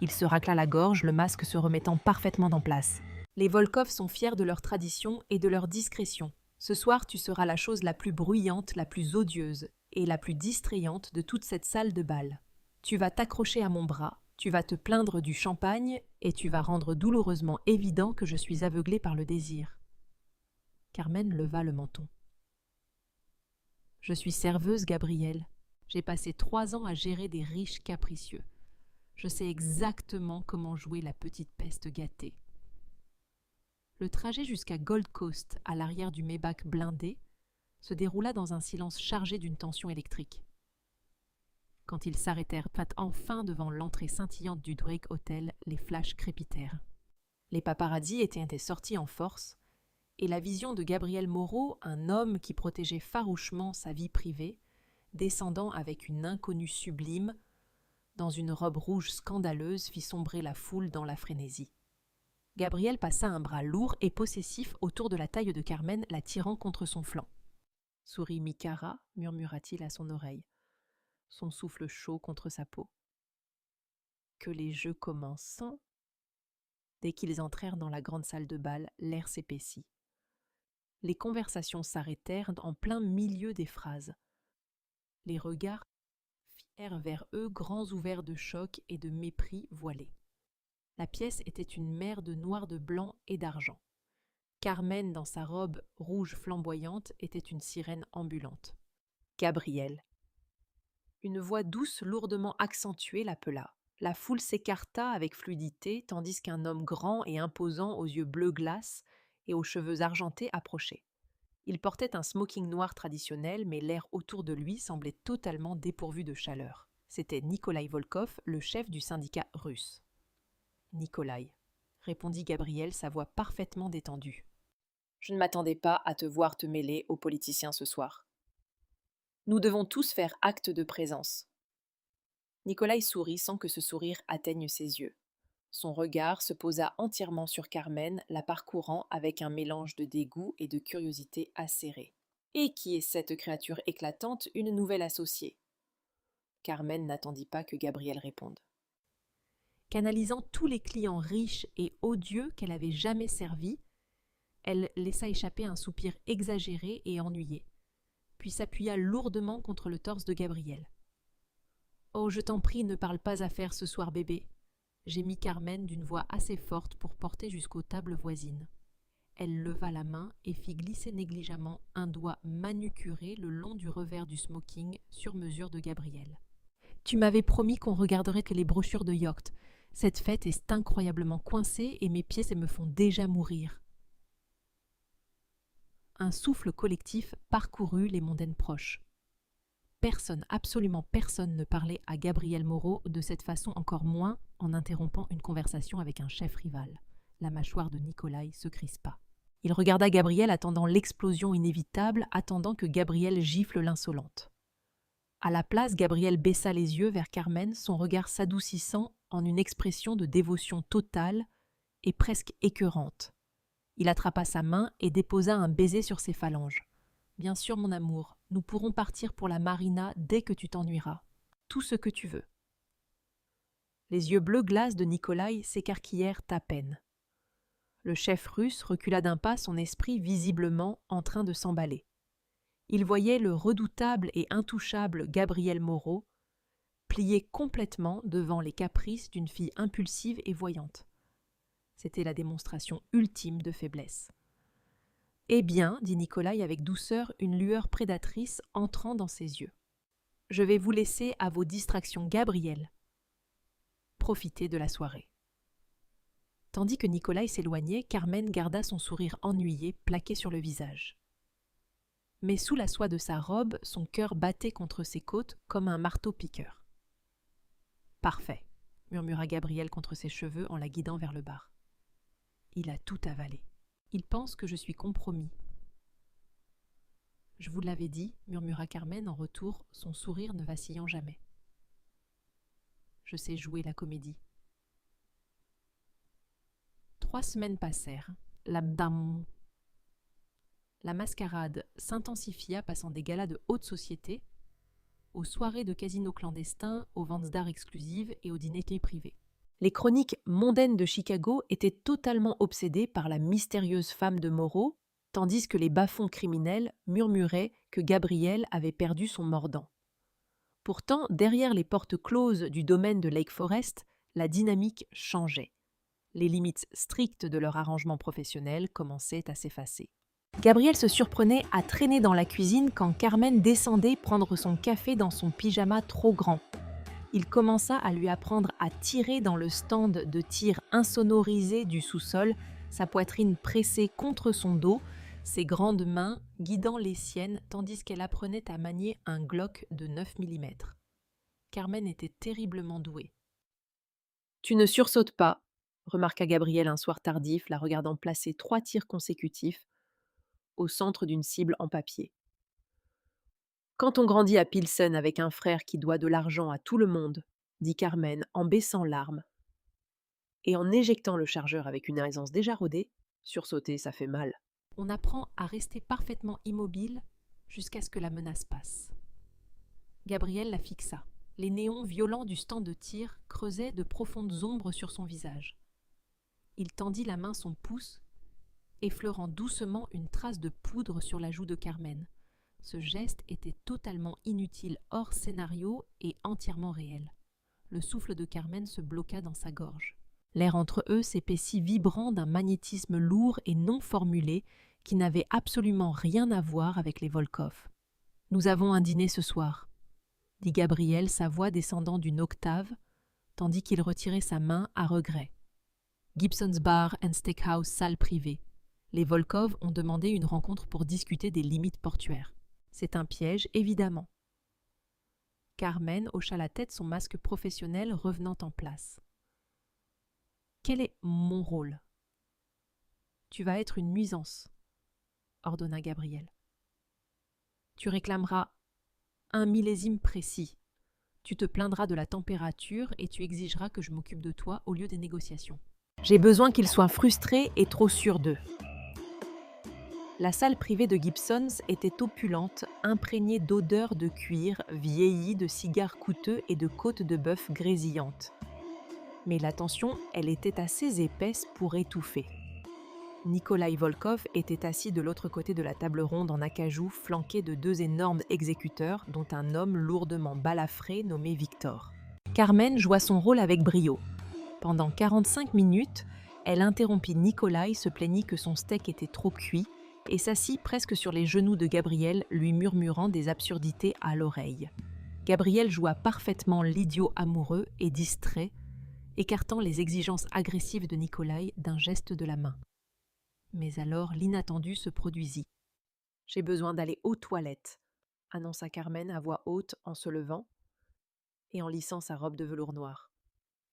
Il se racla la gorge, le masque se remettant parfaitement en place. « Les Volkov sont fiers de leur tradition et de leur discrétion. Ce soir, tu seras la chose la plus bruyante, la plus odieuse et la plus distrayante de toute cette salle de bal. Tu vas t'accrocher à mon bras, tu vas te plaindre du champagne et tu vas rendre douloureusement évident que je suis aveuglée par le désir. » Carmen leva le menton. « Je suis serveuse, Gabriel. J'ai passé 3 ans à gérer des riches capricieux. Je sais exactement comment jouer la petite peste gâtée. » Le trajet jusqu'à Gold Coast, à l'arrière du Maybach blindé, se déroula dans un silence chargé d'une tension électrique. Quand ils s'arrêtèrent enfin devant l'entrée scintillante du Drake Hotel, les flashs crépitèrent. Les paparazzis étaient sortis en force, et la vision de Gabriel Moreau, un homme qui protégeait farouchement sa vie privée, descendant avec une inconnue sublime, dans une robe rouge scandaleuse, fit sombrer la foule dans la frénésie. Gabriel passa un bras lourd et possessif autour de la taille de Carmen, la tirant contre son flanc. « Souris Mikara » murmura-t-il à son oreille, son souffle chaud contre sa peau. « Que les jeux commencent !» Dès qu'ils entrèrent dans la grande salle de bal, l'air s'épaissit. Les conversations s'arrêtèrent en plein milieu des phrases. Les regards firent vers eux grands ouverts de choc et de mépris voilés. La pièce était une mer de noir, de blanc et d'argent. Carmen, dans sa robe rouge flamboyante, était une sirène ambulante. Gabriel. Une voix douce, lourdement accentuée, l'appela. La foule s'écarta avec fluidité, tandis qu'un homme grand et imposant aux yeux bleu glace et aux cheveux argentés approchait. Il portait un smoking noir traditionnel, mais l'air autour de lui semblait totalement dépourvu de chaleur. C'était Nikolai Volkov, le chef du syndicat russe. « Nikolai », répondit Gabriel, sa voix parfaitement détendue. « Je ne m'attendais pas à te voir te mêler aux politiciens ce soir. Nous devons tous faire acte de présence. » Nikolai sourit sans que ce sourire atteigne ses yeux. Son regard se posa entièrement sur Carmen, la parcourant avec un mélange de dégoût et de curiosité acérée. Et qui est cette créature éclatante, une nouvelle associée? Carmen n'attendit pas que Gabriel réponde. Canalisant tous les clients riches et odieux qu'elle avait jamais servis, elle laissa échapper un soupir exagéré et ennuyé, puis s'appuya lourdement contre le torse de Gabriel. « Oh, je t'en prie, ne parle pas affaires ce soir, bébé !» gémit Carmen d'une voix assez forte pour porter jusqu'aux tables voisines. Elle leva la main et fit glisser négligemment un doigt manucuré le long du revers du smoking sur mesure de Gabriel. « Tu m'avais promis qu'on regarderait que les brochures de Yacht. Cette fête est incroyablement coincée et mes pieds me font déjà mourir. » Un souffle collectif parcourut les mondaines proches. Personne, absolument personne ne parlait à Gabriel Moreau de cette façon, encore moins en interrompant une conversation avec un chef rival. La mâchoire de Nikolai se crispa. Il regarda Gabriel attendant l'explosion inévitable, attendant que Gabriel gifle l'insolente. À la place, Gabriel baissa les yeux vers Carmen, son regard s'adoucissant en une expression de dévotion totale et presque écœurante. Il attrapa sa main et déposa un baiser sur ses phalanges. « Bien sûr, mon amour, nous pourrons partir pour la marina dès que tu t'ennuieras. Tout ce que tu veux. » Les yeux bleu glace de Nikolai s'écarquillèrent à peine. Le chef russe recula d'un pas, son esprit visiblement en train de s'emballer. Il voyait le redoutable et intouchable Gabriel Moreau plié complètement devant les caprices d'une fille impulsive et voyante. C'était la démonstration ultime de faiblesse. « Eh bien, dit Nikolai avec douceur, une lueur prédatrice entrant dans ses yeux. Je vais vous laisser à vos distractions, Gabriel. Profitez de la soirée. » Tandis que Nikolai s'éloignait, Carmen garda son sourire ennuyé plaqué sur le visage. Mais sous la soie de sa robe, son cœur battait contre ses côtes comme un marteau-piqueur. « Parfait, » murmura Gabriel contre ses cheveux en la guidant vers le bar. Il a tout avalé. Il pense que je suis compromis. Je vous l'avais dit, murmura Carmen en retour, son sourire ne vacillant jamais. Je sais jouer la comédie. 3 semaines passèrent. La mascarade s'intensifia, passant des galas de haute société aux soirées de casinos clandestins, aux ventes d'art exclusives et aux dîners privés. Les chroniques mondaines de Chicago étaient totalement obsédées par la mystérieuse femme de Moreau, tandis que les bas-fonds criminels murmuraient que Gabriel avait perdu son mordant. Pourtant, derrière les portes closes du domaine de Lake Forest, la dynamique changeait. Les limites strictes de leur arrangement professionnel commençaient à s'effacer. Gabriel se surprenait à traîner dans la cuisine quand Carmen descendait prendre son café dans son pyjama trop grand. Il commença à lui apprendre à tirer dans le stand de tir insonorisé du sous-sol, sa poitrine pressée contre son dos, ses grandes mains guidant les siennes tandis qu'elle apprenait à manier un Glock de 9 mm. Carmen était terriblement douée. « Tu ne sursautes pas », remarqua Gabriel un soir tardif, la regardant placer 3 tirs consécutifs au centre d'une cible en papier. Quand on grandit à Pilsen avec un frère qui doit de l'argent à tout le monde, dit Carmen en baissant l'arme et en éjectant le chargeur avec une aisance déjà rodée, sursauter, ça fait mal. On apprend à rester parfaitement immobile jusqu'à ce que la menace passe. Gabriel la fixa. Les néons violents du stand de tir creusaient de profondes ombres sur son visage. Il tendit la main son pouce, effleurant doucement une trace de poudre sur la joue de Carmen. Ce geste était totalement inutile, hors scénario et entièrement réel. Le souffle de Carmen se bloqua dans sa gorge. L'air entre eux s'épaissit vibrant d'un magnétisme lourd et non formulé qui n'avait absolument rien à voir avec les Volkov. « Nous avons un dîner ce soir », dit Gabriel, sa voix descendant d'une octave, tandis qu'il retirait sa main à regret. Gibson's Bar and Steakhouse, salle privée. Les Volkov ont demandé une rencontre pour discuter des limites portuaires. C'est un piège, évidemment. Carmen hocha la tête, son masque professionnel revenant en place. Quel est mon rôle ? Tu vas être une nuisance, ordonna Gabriel. Tu réclameras un millésime précis. Tu te plaindras de la température et tu exigeras que je m'occupe de toi au lieu des négociations. J'ai besoin qu'ils soient frustrés et trop sûrs d'eux. La salle privée de Gibson's était opulente, imprégnée d'odeurs de cuir, vieillie de cigares coûteux et de côtes de bœuf grésillantes. Mais la tension, elle était assez épaisse pour étouffer. Nikolai Volkov était assis de l'autre côté de la table ronde en acajou, flanqué de 2 énormes exécuteurs, dont un homme lourdement balafré nommé Victor. Carmen joua son rôle avec brio. Pendant 45 minutes, elle interrompit Nikolai, se plaignit que son steak était trop cuit et s'assit presque sur les genoux de Gabriel, lui murmurant des absurdités à l'oreille. Gabriel joua parfaitement l'idiot amoureux et distrait, écartant les exigences agressives de Nikolai d'un geste de la main. Mais alors l'inattendu se produisit. « J'ai besoin d'aller aux toilettes », annonça Carmen à voix haute en se levant et en lissant sa robe de velours noir.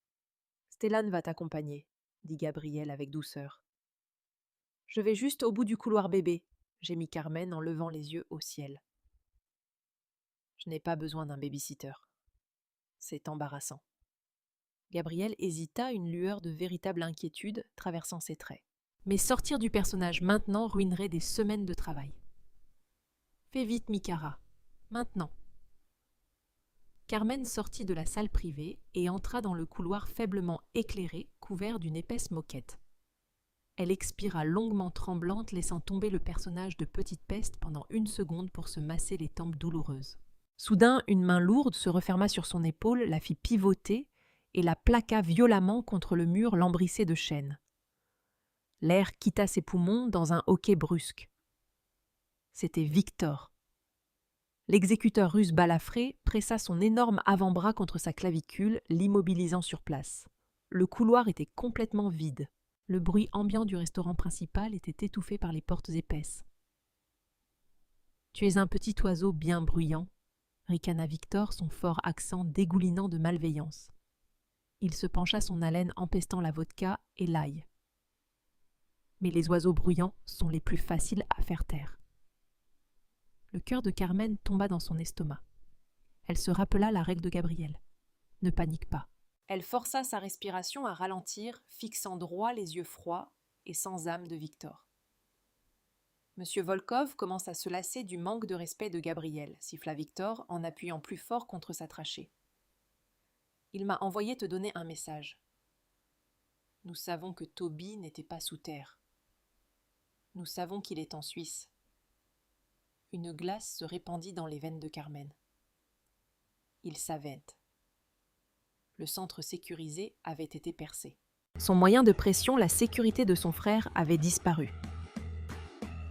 « Stellan va t'accompagner, » dit Gabriel avec douceur. « Je vais juste au bout du couloir bébé, » gémit Carmen en levant les yeux au ciel. « Je n'ai pas besoin d'un baby-sitter. C'est embarrassant. » Gabriel hésita, une lueur de véritable inquiétude traversant ses traits. Mais sortir du personnage maintenant ruinerait des semaines de travail. « Fais vite, Mikara. Maintenant. » Carmen sortit de la salle privée et entra dans le couloir faiblement éclairé, couvert d'une épaisse moquette. Elle expira longuement tremblante, laissant tomber le personnage de Petite Peste pendant 1 seconde pour se masser les tempes douloureuses. Soudain, une main lourde se referma sur son épaule, la fit pivoter et la plaqua violemment contre le mur lambrissé de chaînes. L'air quitta ses poumons dans un hoquet brusque. C'était Victor. L'exécuteur russe balafré pressa son énorme avant-bras contre sa clavicule, l'immobilisant sur place. Le couloir était complètement vide. Le bruit ambiant du restaurant principal était étouffé par les portes épaisses. « Tu es un petit oiseau bien bruyant », ricana Victor, son fort accent dégoulinant de malveillance. Il se pencha son haleine empestant la vodka et l'ail. Mais les oiseaux bruyants sont les plus faciles à faire taire. Le cœur de Carmen tomba dans son estomac. Elle se rappela la règle de Gabriel. Ne panique pas. Elle força sa respiration à ralentir, fixant droit les yeux froids et sans âme de Victor. Monsieur Volkov commence à se lasser du manque de respect de Gabriel, siffla Victor en appuyant plus fort contre sa trachée. Il m'a envoyé te donner un message. Nous savons que Toby n'était pas sous terre. Nous savons qu'il est en Suisse. Une glace se répandit dans les veines de Carmen. Il savait. Le centre sécurisé avait été percé. Son moyen de pression, la sécurité de son frère, avait disparu.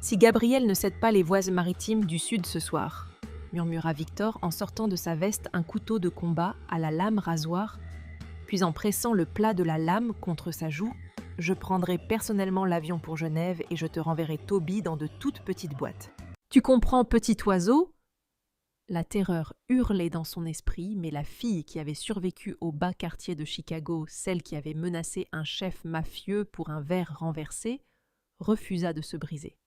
Si Gabriel ne cède pas les voies maritimes du sud ce soir, murmura Victor en sortant de sa veste un couteau de combat à la lame rasoir, puis en pressant le plat de la lame contre sa joue, je prendrai personnellement l'avion pour Genève et je te renverrai Toby dans de toutes petites boîtes. Tu comprends, petit oiseau ? La terreur hurlait dans son esprit, mais la fille qui avait survécu au bas quartier de Chicago, celle qui avait menacé un chef mafieux pour un verre renversé, refusa de se briser.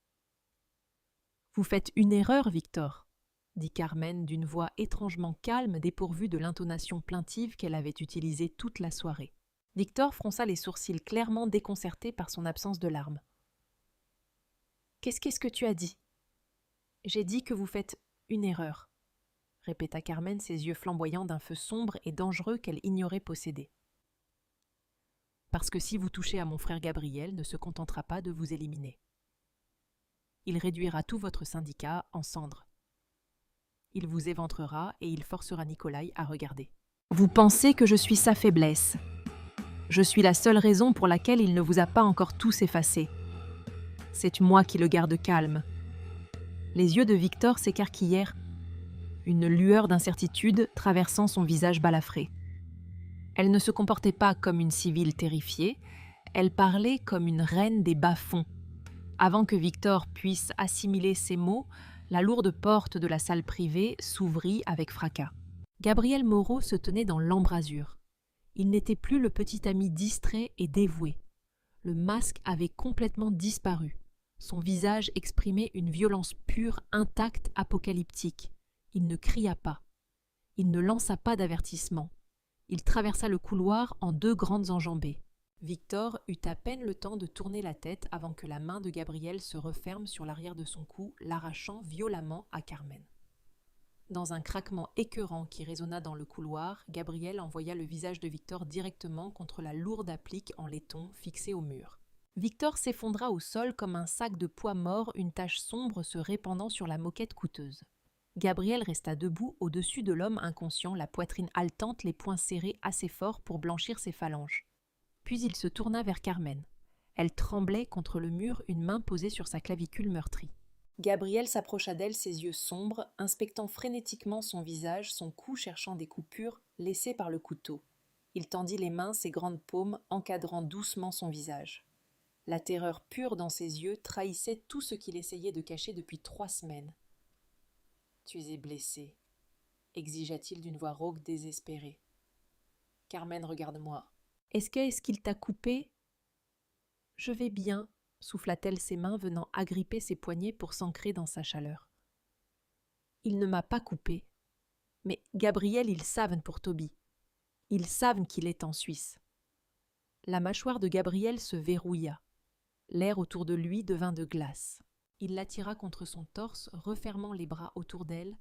« Vous faites une erreur, Victor », dit Carmen d'une voix étrangement calme dépourvue de l'intonation plaintive qu'elle avait utilisée toute la soirée. Victor fronça les sourcils clairement déconcerté par son absence de larmes. « Qu'est-ce que tu as dit ? » « J'ai dit que vous faites une erreur, » répéta Carmen, ses yeux flamboyants d'un feu sombre et dangereux qu'elle ignorait posséder. « Parce que si vous touchez à mon frère Gabriel, ne se contentera pas de vous éliminer. Il réduira tout votre syndicat en cendres. Il vous éventrera et il forcera Nikolai à regarder. Vous pensez que je suis sa faiblesse. Je suis la seule raison pour laquelle il ne vous a pas encore tous effacés. C'est moi qui le garde calme. » Les yeux de Victor s'écarquillèrent, une lueur d'incertitude traversant son visage balafré. Elle ne se comportait pas comme une civile terrifiée, elle parlait comme une reine des bas-fonds. Avant que Victor puisse assimiler ces mots, la lourde porte de la salle privée s'ouvrit avec fracas. Gabriel Moreau se tenait dans l'embrasure. Il n'était plus le petit ami distrait et dévoué. Le masque avait complètement disparu. Son visage exprimait une violence pure, intacte, apocalyptique. Il ne cria pas. Il ne lança pas d'avertissement. Il traversa le couloir en 2 grandes enjambées. Victor eut à peine le temps de tourner la tête avant que la main de Gabriel se referme sur l'arrière de son cou, l'arrachant violemment à Carmen. Dans un craquement écœurant qui résonna dans le couloir, Gabriel envoya le visage de Victor directement contre la lourde applique en laiton fixée au mur. Victor s'effondra au sol comme un sac de poids mort, une tache sombre se répandant sur la moquette coûteuse. Gabriel resta debout au-dessus de l'homme inconscient, la poitrine haletante, les poings serrés assez fort pour blanchir ses phalanges. Puis il se tourna vers Carmen. Elle tremblait contre le mur, une main posée sur sa clavicule meurtrie. Gabriel s'approcha d'elle, ses yeux sombres, inspectant frénétiquement son visage, son cou cherchant des coupures laissées par le couteau. Il tendit les mains, ses grandes paumes, encadrant doucement son visage. La terreur pure dans ses yeux trahissait tout ce qu'il essayait de cacher depuis 3 semaines. « Tu es blessé », exigea-t-il d'une voix rauque désespérée. « Carmen, regarde-moi. »« Est-ce qu'il t'a coupé ?»« Je vais bien », souffla-t-elle, ses mains venant agripper ses poignets pour s'ancrer dans sa chaleur. « Il ne m'a pas coupé. Mais Gabriel, ils savent pour Toby. Ils savent qu'il est en Suisse. » La mâchoire de Gabriel se verrouilla. L'air autour de lui devint de glace. Il l'attira contre son torse, refermant les bras autour d'elle,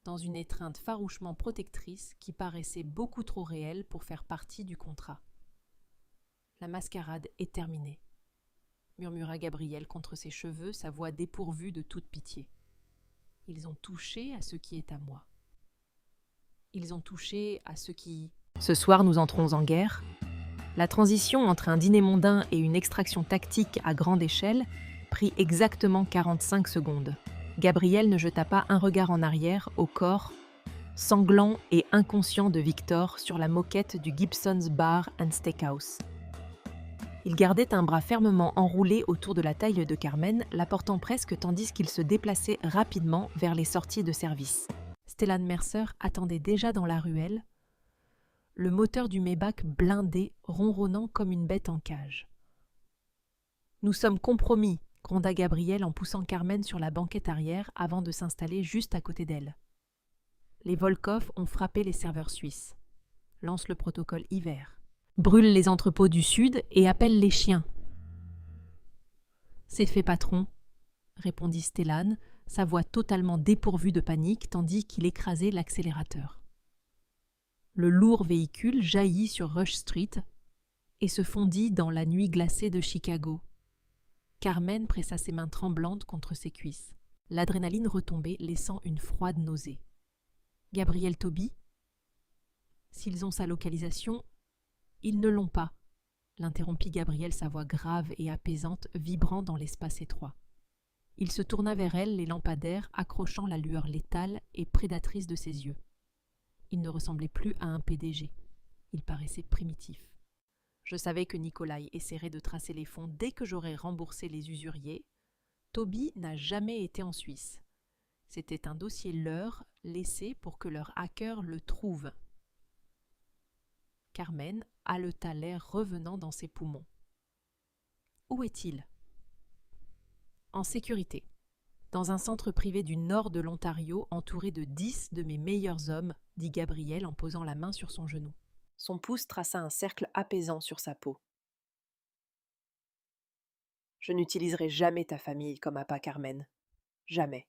dans une étreinte farouchement protectrice qui paraissait beaucoup trop réelle pour faire partie du contrat. « La mascarade est terminée, » murmura Gabriel contre ses cheveux, sa voix dépourvue de toute pitié. « Ils ont touché à ce qui est à moi. Ils ont touché à ce qui... » Ce soir, nous entrons en guerre. La transition entre un dîner mondain et une extraction tactique à grande échelle prit exactement 45 secondes. Gabriel ne jeta pas un regard en arrière au corps sanglant et inconscient de Victor sur la moquette du Gibson's Bar and Steakhouse. Il gardait un bras fermement enroulé autour de la taille de Carmen, la portant presque tandis qu'il se déplaçait rapidement vers les sorties de service. Stellan Mercer attendait déjà dans la ruelle, le moteur du Maybach blindé, ronronnant comme une bête en cage. « Nous sommes compromis », gronda Gabriel en poussant Carmen sur la banquette arrière avant de s'installer juste à côté d'elle. Les Volkov ont frappé les serveurs suisses. Lance le protocole hiver. Brûle les entrepôts du Sud et appelle les chiens. « C'est fait, patron », répondit Stellan, sa voix totalement dépourvue de panique tandis qu'il écrasait l'accélérateur. Le lourd véhicule jaillit sur Rush Street et se fondit dans la nuit glacée de Chicago. Carmen pressa ses mains tremblantes contre ses cuisses. L'adrénaline retombait, laissant une froide nausée. « Gabriel Toby ? S'ils ont sa localisation, ils ne l'ont pas, » l'interrompit Gabriel, sa voix grave et apaisante, vibrant dans l'espace étroit. Il se tourna vers elle, les lampadaires accrochant la lueur létale et prédatrice de ses yeux. Il ne ressemblait plus à un PDG. Il paraissait primitif. Je savais que Nikolai essaierait de tracer les fonds dès que j'aurais remboursé les usuriers. Toby n'a jamais été en Suisse. C'était un dossier leur, laissé pour que leur hacker le trouve. Carmen haleta l'air revenant dans ses poumons. Où est-il ? En sécurité, dans un centre privé du nord de l'Ontario, entouré de 10 de mes meilleurs hommes, dit Gabriel en posant la main sur son genou. Son pouce traça un cercle apaisant sur sa peau. Je n'utiliserai jamais ta famille comme appât, Carmen. Jamais.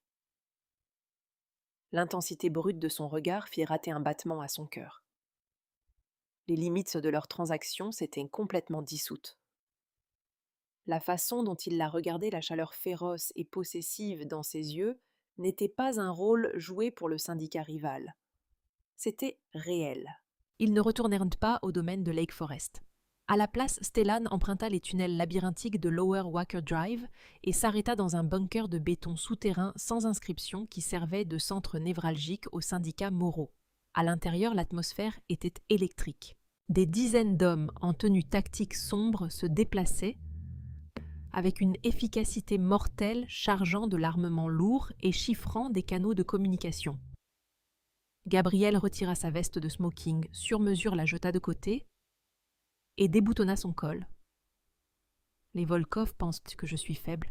L'intensité brute de son regard fit rater un battement à son cœur. Les limites de leur transaction s'étaient complètement dissoutes. La façon dont il la regardait, la chaleur féroce et possessive dans ses yeux, n'était pas un rôle joué pour le syndicat rival. C'était réel. Ils ne retournèrent pas au domaine de Lake Forest. À la place, Stellan emprunta les tunnels labyrinthiques de Lower Walker Drive et s'arrêta dans un bunker de béton souterrain sans inscription qui servait de centre névralgique au syndicat Moreau. À l'intérieur, l'atmosphère était électrique. Des dizaines d'hommes en tenue tactique sombre se déplaçaient avec une efficacité mortelle, chargeant de l'armement lourd et chiffrant des canaux de communication. Gabriel retira sa veste de smoking, sur mesure la jeta de côté et déboutonna son col. Les Volkov pensent que je suis faible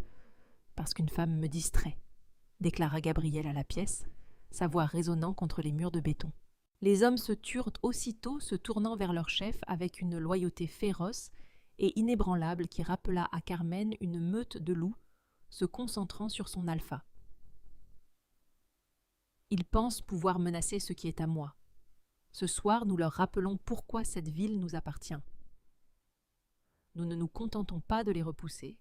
parce qu'une femme me distrait, déclara Gabriel à la pièce, sa voix résonnant contre les murs de béton. Les hommes se turent aussitôt, se tournant vers leur chef avec une loyauté féroce et inébranlable qui rappela à Carmen une meute de loups se concentrant sur son alpha. Ils pensent pouvoir menacer ce qui est à moi. Ce soir, nous leur rappelons pourquoi cette ville nous appartient. Nous ne nous contentons pas de les repousser.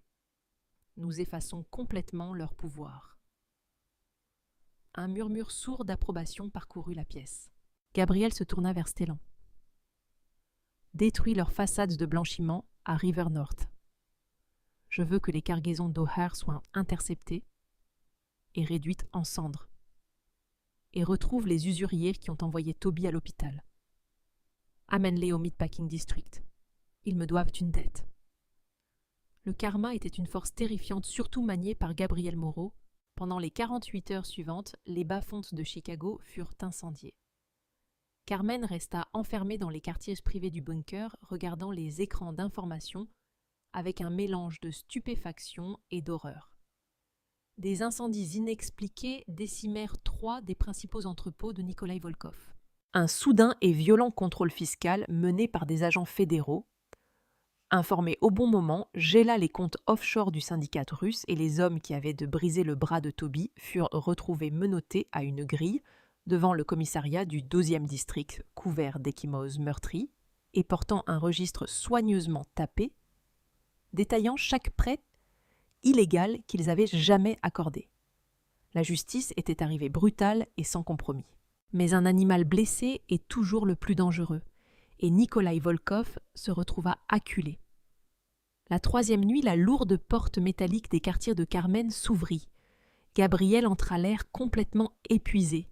Nous effaçons complètement leur pouvoir. Un murmure sourd d'approbation parcourut la pièce. Gabriel se tourna vers Stellan. Détruis leurs façades de blanchiment à River North. Je veux que les cargaisons d'O'Hare soient interceptées et réduites en cendres. Et retrouve les usuriers qui ont envoyé Toby à l'hôpital. Amène-les au Meatpacking District. Ils me doivent une dette. Le karma était une force terrifiante, surtout maniée par Gabriel Moreau. Pendant les 48 heures suivantes, les bas-fonds de Chicago furent incendiés. Carmen resta enfermée dans les quartiers privés du bunker, regardant les écrans d'information avec un mélange de stupéfaction et d'horreur. Des incendies inexpliqués décimèrent 3 des principaux entrepôts de Nikolai Volkov. Un soudain et violent contrôle fiscal mené par des agents fédéraux, informé au bon moment, gela les comptes offshore du syndicat russe et les hommes qui avaient de briser le bras de Toby furent retrouvés menottés à une grille devant le commissariat du 12e district, couvert d'échymoses meurtries et portant un registre soigneusement tapé, détaillant chaque prêt illégal qu'ils avaient jamais accordé. La justice était arrivée brutale et sans compromis. Mais un animal blessé est toujours le plus dangereux, et Nikolai Volkov se retrouva acculé. La 3e nuit, la lourde porte métallique des quartiers de Carmen s'ouvrit. Gabriel entra l'air complètement épuisé.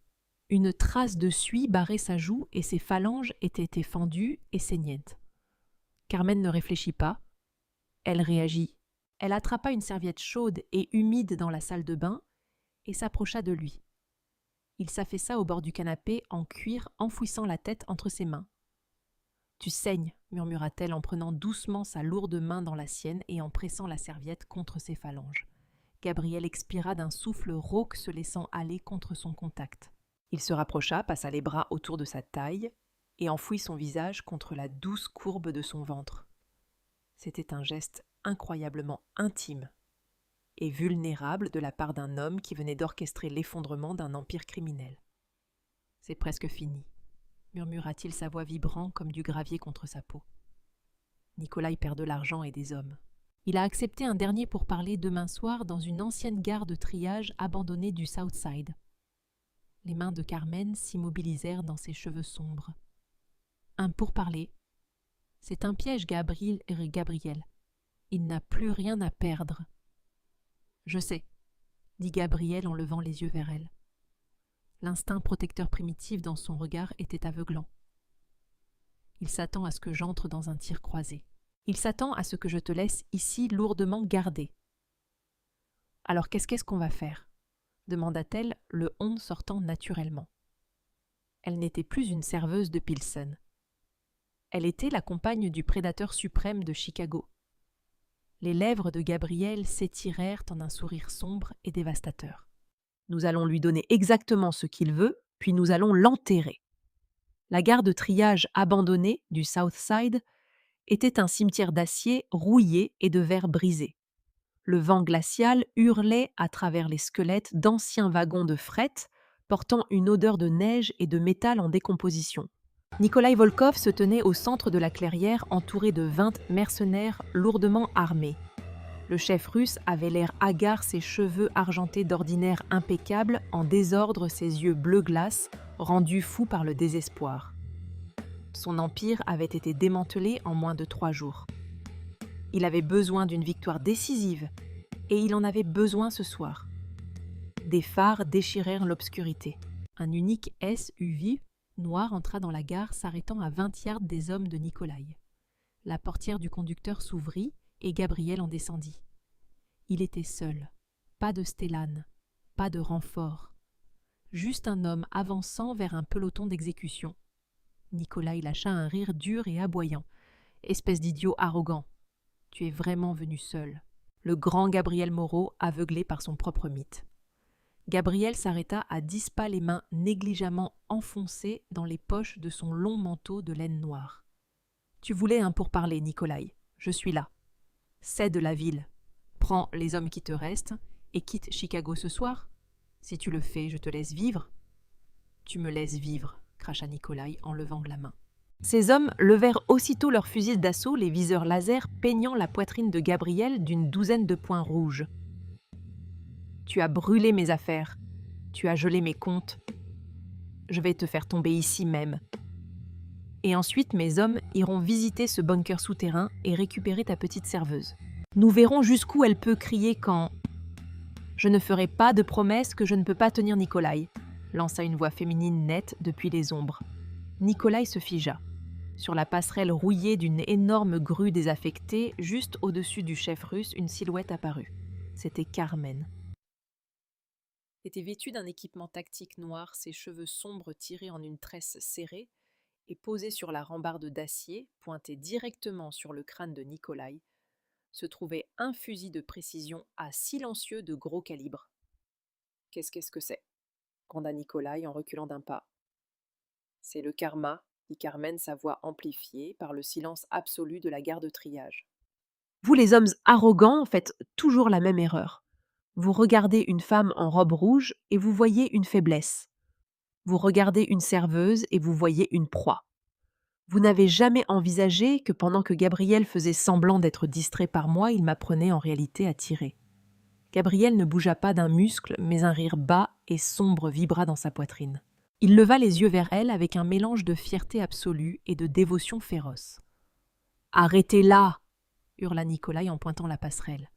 Une trace de suie barrait sa joue et ses phalanges étaient fendues et saignantes. Carmen ne réfléchit pas. Elle réagit. Elle attrapa une serviette chaude et humide dans la salle de bain et s'approcha de lui. Il s'affaissa au bord du canapé en cuir, enfouissant la tête entre ses mains. « Tu saignes » murmura-t-elle en prenant doucement sa lourde main dans la sienne et en pressant la serviette contre ses phalanges. Gabriel expira d'un souffle rauque se laissant aller contre son contact. Il se rapprocha, passa les bras autour de sa taille et enfouit son visage contre la douce courbe de son ventre. C'était un geste incroyablement intime et vulnérable de la part d'un homme qui venait d'orchestrer l'effondrement d'un empire criminel. « C'est presque fini », murmura-t-il, sa voix vibrant comme du gravier contre sa peau. Nikolai perd de l'argent et des hommes. Il a accepté un dernier pourparler demain soir dans une ancienne gare de triage abandonnée du Southside. Les mains de Carmen s'immobilisèrent dans ses cheveux sombres. Un pourparler. C'est un piège, Gabriel. Il n'a plus rien à perdre. Je sais, dit Gabriel en levant les yeux vers elle. L'instinct protecteur primitif dans son regard était aveuglant. Il s'attend à ce que j'entre dans un tir croisé. Il s'attend à ce que je te laisse ici lourdement gardé. Alors qu'est-ce qu'on va faire ? Demanda-t-elle, le on sortant naturellement. Elle n'était plus une serveuse de Pilsen. Elle était la compagne du prédateur suprême de Chicago. Les lèvres de Gabriel s'étirèrent en un sourire sombre et dévastateur. Nous allons lui donner exactement ce qu'il veut, puis nous allons l'enterrer. La gare de triage abandonnée du Southside était un cimetière d'acier rouillé et de verre brisé. Le vent glacial hurlait à travers les squelettes d'anciens wagons de fret portant une odeur de neige et de métal en décomposition. Nikolai Volkov se tenait au centre de la clairière entouré de 20 mercenaires lourdement armés. Le chef russe avait l'air hagard, ses cheveux argentés d'ordinaire impeccables, en désordre ses yeux bleu glace, rendus fous par le désespoir. Son empire avait été démantelé en moins de 3 jours. Il avait besoin d'une victoire décisive, et il en avait besoin ce soir. Des phares déchirèrent l'obscurité. Un unique SUV noir entra dans la gare, s'arrêtant à 20 yards des hommes de Nikolai. La portière du conducteur s'ouvrit et Gabriel en descendit. Il était seul. Pas de Stellan, pas de renfort. Juste un homme avançant vers un peloton d'exécution. Nikolai lâcha un rire dur et aboyant. « Espèce d'idiot arrogant, tu es vraiment venu seul. » Le grand Gabriel Moreau, aveuglé par son propre mythe. Gabriel s'arrêta à 10 pas, les mains négligemment enfoncées dans les poches de son long manteau de laine noire. « Tu voulais un pourparler, Nikolai. Je suis là. Cède la ville. Prends les hommes qui te restent et quitte Chicago ce soir. Si tu le fais, je te laisse vivre. »« Tu me laisses vivre, » cracha Nikolai en levant la main. Ces hommes levèrent aussitôt leurs fusils d'assaut, les viseurs laser peignant la poitrine de Gabriel d'une douzaine de points rouges. « Tu as brûlé mes affaires. Tu as gelé mes comptes. Je vais te faire tomber ici même. Et ensuite, mes hommes iront visiter ce bunker souterrain et récupérer ta petite serveuse. Nous verrons jusqu'où elle peut crier quand... » « Je ne ferai pas de promesses que je ne peux pas tenir, Nikolai, » lança une voix féminine nette depuis les ombres. Nikolai se figea. Sur la passerelle rouillée d'une énorme grue désaffectée, juste au-dessus du chef russe, une silhouette apparut. C'était Carmen. Elle était vêtue d'un équipement tactique noir, ses cheveux sombres tirés en une tresse serrée, et posée sur la rambarde d'acier, pointée directement sur le crâne de Nikolai, se trouvait un fusil de précision à silencieux de gros calibre. « Qu'est-ce que c'est ?» gronda Nikolai en reculant d'un pas. « C'est le karma, » dit Carmen, sa voix amplifiée par le silence absolu de la gare de triage. « Vous les hommes arrogants faites toujours la même erreur. Vous regardez une femme en robe rouge et vous voyez une faiblesse. Vous regardez une serveuse et vous voyez une proie. Vous n'avez jamais envisagé que pendant que Gabriel faisait semblant d'être distrait par moi, il m'apprenait en réalité à tirer. » Gabriel ne bougea pas d'un muscle, mais un rire bas et sombre vibra dans sa poitrine. Il leva les yeux vers elle avec un mélange de fierté absolue et de dévotion féroce. « Arrêtez-la » hurla Nikolai en pointant la passerelle.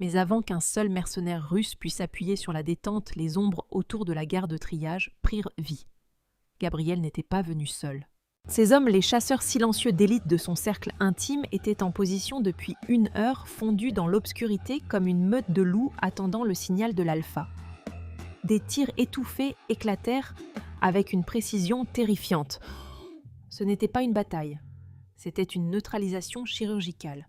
Mais avant qu'un seul mercenaire russe puisse appuyer sur la détente, les ombres autour de la gare de triage prirent vie. Gabriel n'était pas venu seul. Ces hommes, les chasseurs silencieux d'élite de son cercle intime, étaient en position depuis 1 heure, fondus dans l'obscurité comme une meute de loups attendant le signal de l'alpha. Des tirs étouffés éclatèrent avec une précision terrifiante. Ce n'était pas une bataille, c'était une neutralisation chirurgicale.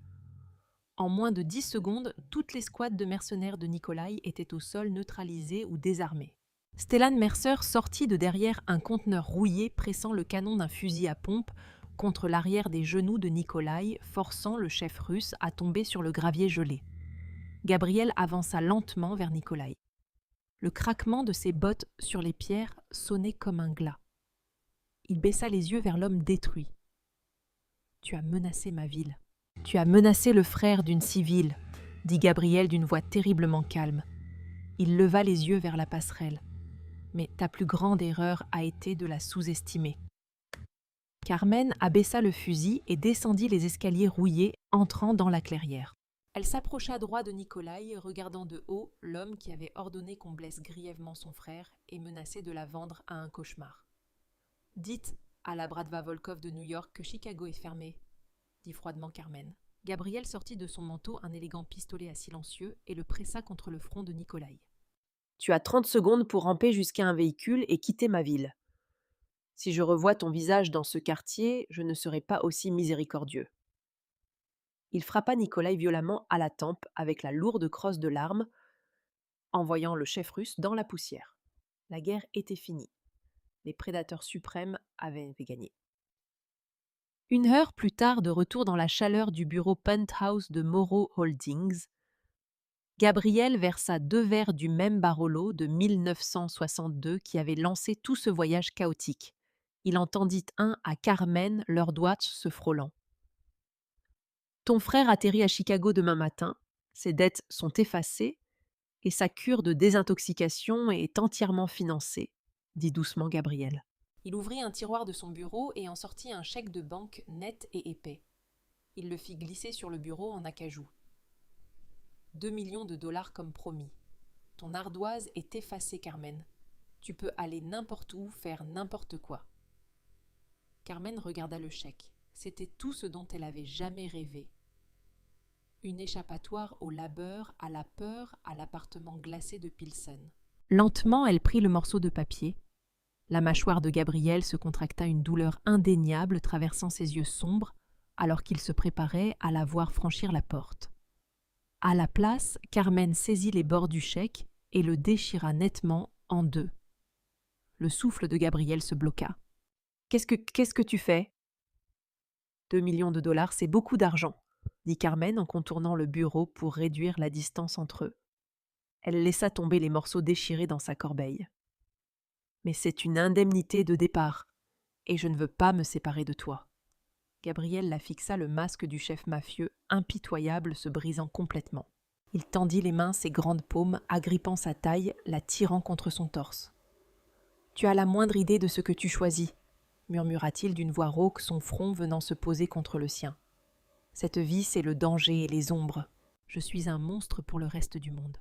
En moins de 10 secondes, toute l'escouade de mercenaires de Nikolai était au sol, neutralisée ou désarmée. Stellan Mercer sortit de derrière un conteneur rouillé pressant le canon d'un fusil à pompe contre l'arrière des genoux de Nikolai, forçant le chef russe à tomber sur le gravier gelé. Gabriel avança lentement vers Nikolai. Le craquement de ses bottes sur les pierres sonnait comme un glas. Il baissa les yeux vers l'homme détruit. « Tu as menacé ma ville. Tu as menacé le frère d'une civile, » dit Gabriel d'une voix terriblement calme. Il leva les yeux vers la passerelle. « Mais ta plus grande erreur a été de la sous-estimer. » Carmen abaissa le fusil et descendit les escaliers rouillés, entrant dans la clairière. Elle s'approcha droit de Nikolai, regardant de haut l'homme qui avait ordonné qu'on blesse grièvement son frère et menacé de la vendre à un cauchemar. « Dites à la Bratva Volkov de New York que Chicago est fermé, » dit froidement Carmen. Gabriel sortit de son manteau un élégant pistolet à silencieux et le pressa contre le front de Nikolai. « Tu as 30 secondes pour ramper jusqu'à un véhicule et quitter ma ville. Si je revois ton visage dans ce quartier, je ne serai pas aussi miséricordieux. » Il frappa Nikolai violemment à la tempe avec la lourde crosse de l'arme, envoyant le chef russe dans la poussière. La guerre était finie. Les prédateurs suprêmes avaient gagné. 1 heure plus tard, de retour dans la chaleur du bureau penthouse de Morrow Holdings, Gabriel versa 2 verres du même Barolo de 1962 qui avait lancé tout ce voyage chaotique. Il en tendit un à Carmen, leurs doigts se frôlant. « Ton frère atterrit à Chicago demain matin, ses dettes sont effacées et sa cure de désintoxication est entièrement financée, » dit doucement Gabriel. Il ouvrit un tiroir de son bureau et en sortit un chèque de banque net et épais. Il le fit glisser sur le bureau en acajou. 2 millions de dollars comme promis. Ton ardoise est effacée, Carmen. Tu peux aller n'importe où, faire n'importe quoi. Carmen regarda le chèque. C'était tout ce dont elle avait jamais rêvé. Une échappatoire au labeur, à la peur, à l'appartement glacé de Pilsen. Lentement, elle prit le morceau de papier. La mâchoire de Gabriel se contracta, une douleur indéniable traversant ses yeux sombres alors qu'il se préparait à la voir franchir la porte. À la place, Carmen saisit les bords du chèque et le déchira nettement en deux. Le souffle de Gabriel se bloqua. Qu'est-ce que tu fais ? 2 millions de dollars, c'est beaucoup d'argent, dit Carmen en contournant le bureau pour réduire la distance entre eux. Elle laissa tomber les morceaux déchirés dans sa corbeille. Mais c'est une indemnité de départ, et je ne veux pas me séparer de toi. Gabriel la fixa, le masque du chef mafieux, impitoyable, se brisant complètement. Il tendit les mains, ses grandes paumes, agrippant sa taille, la tirant contre son torse. « Tu as la moindre idée de ce que tu choisis », murmura-t-il d'une voix rauque, son front venant se poser contre le sien. « Cette vie, c'est le danger et les ombres. Je suis un monstre pour le reste du monde. »«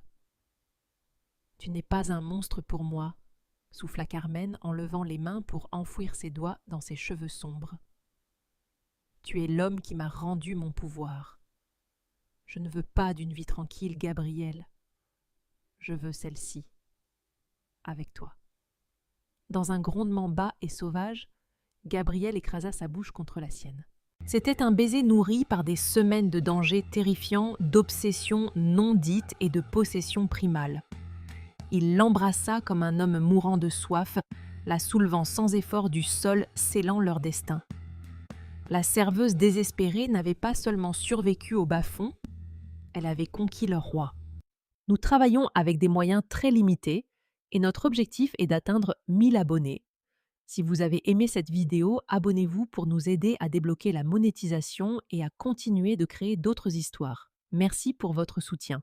Tu n'es pas un monstre pour moi », souffla Carmen en levant les mains pour enfouir ses doigts dans ses cheveux sombres. « Tu es l'homme qui m'a rendu mon pouvoir. Je ne veux pas d'une vie tranquille, Gabriel. Je veux celle-ci, avec toi. » Dans un grondement bas et sauvage, Gabriel écrasa sa bouche contre la sienne. C'était un baiser nourri par des semaines de dangers terrifiants, d'obsessions non dites et de possessions primales. Il l'embrassa comme un homme mourant de soif, la soulevant sans effort du sol, scellant leur destin. La serveuse désespérée n'avait pas seulement survécu au bas-fond, elle avait conquis leur roi. Nous travaillons avec des moyens très limités et notre objectif est d'atteindre 1000 abonnés. Si vous avez aimé cette vidéo, abonnez-vous pour nous aider à débloquer la monétisation et à continuer de créer d'autres histoires. Merci pour votre soutien.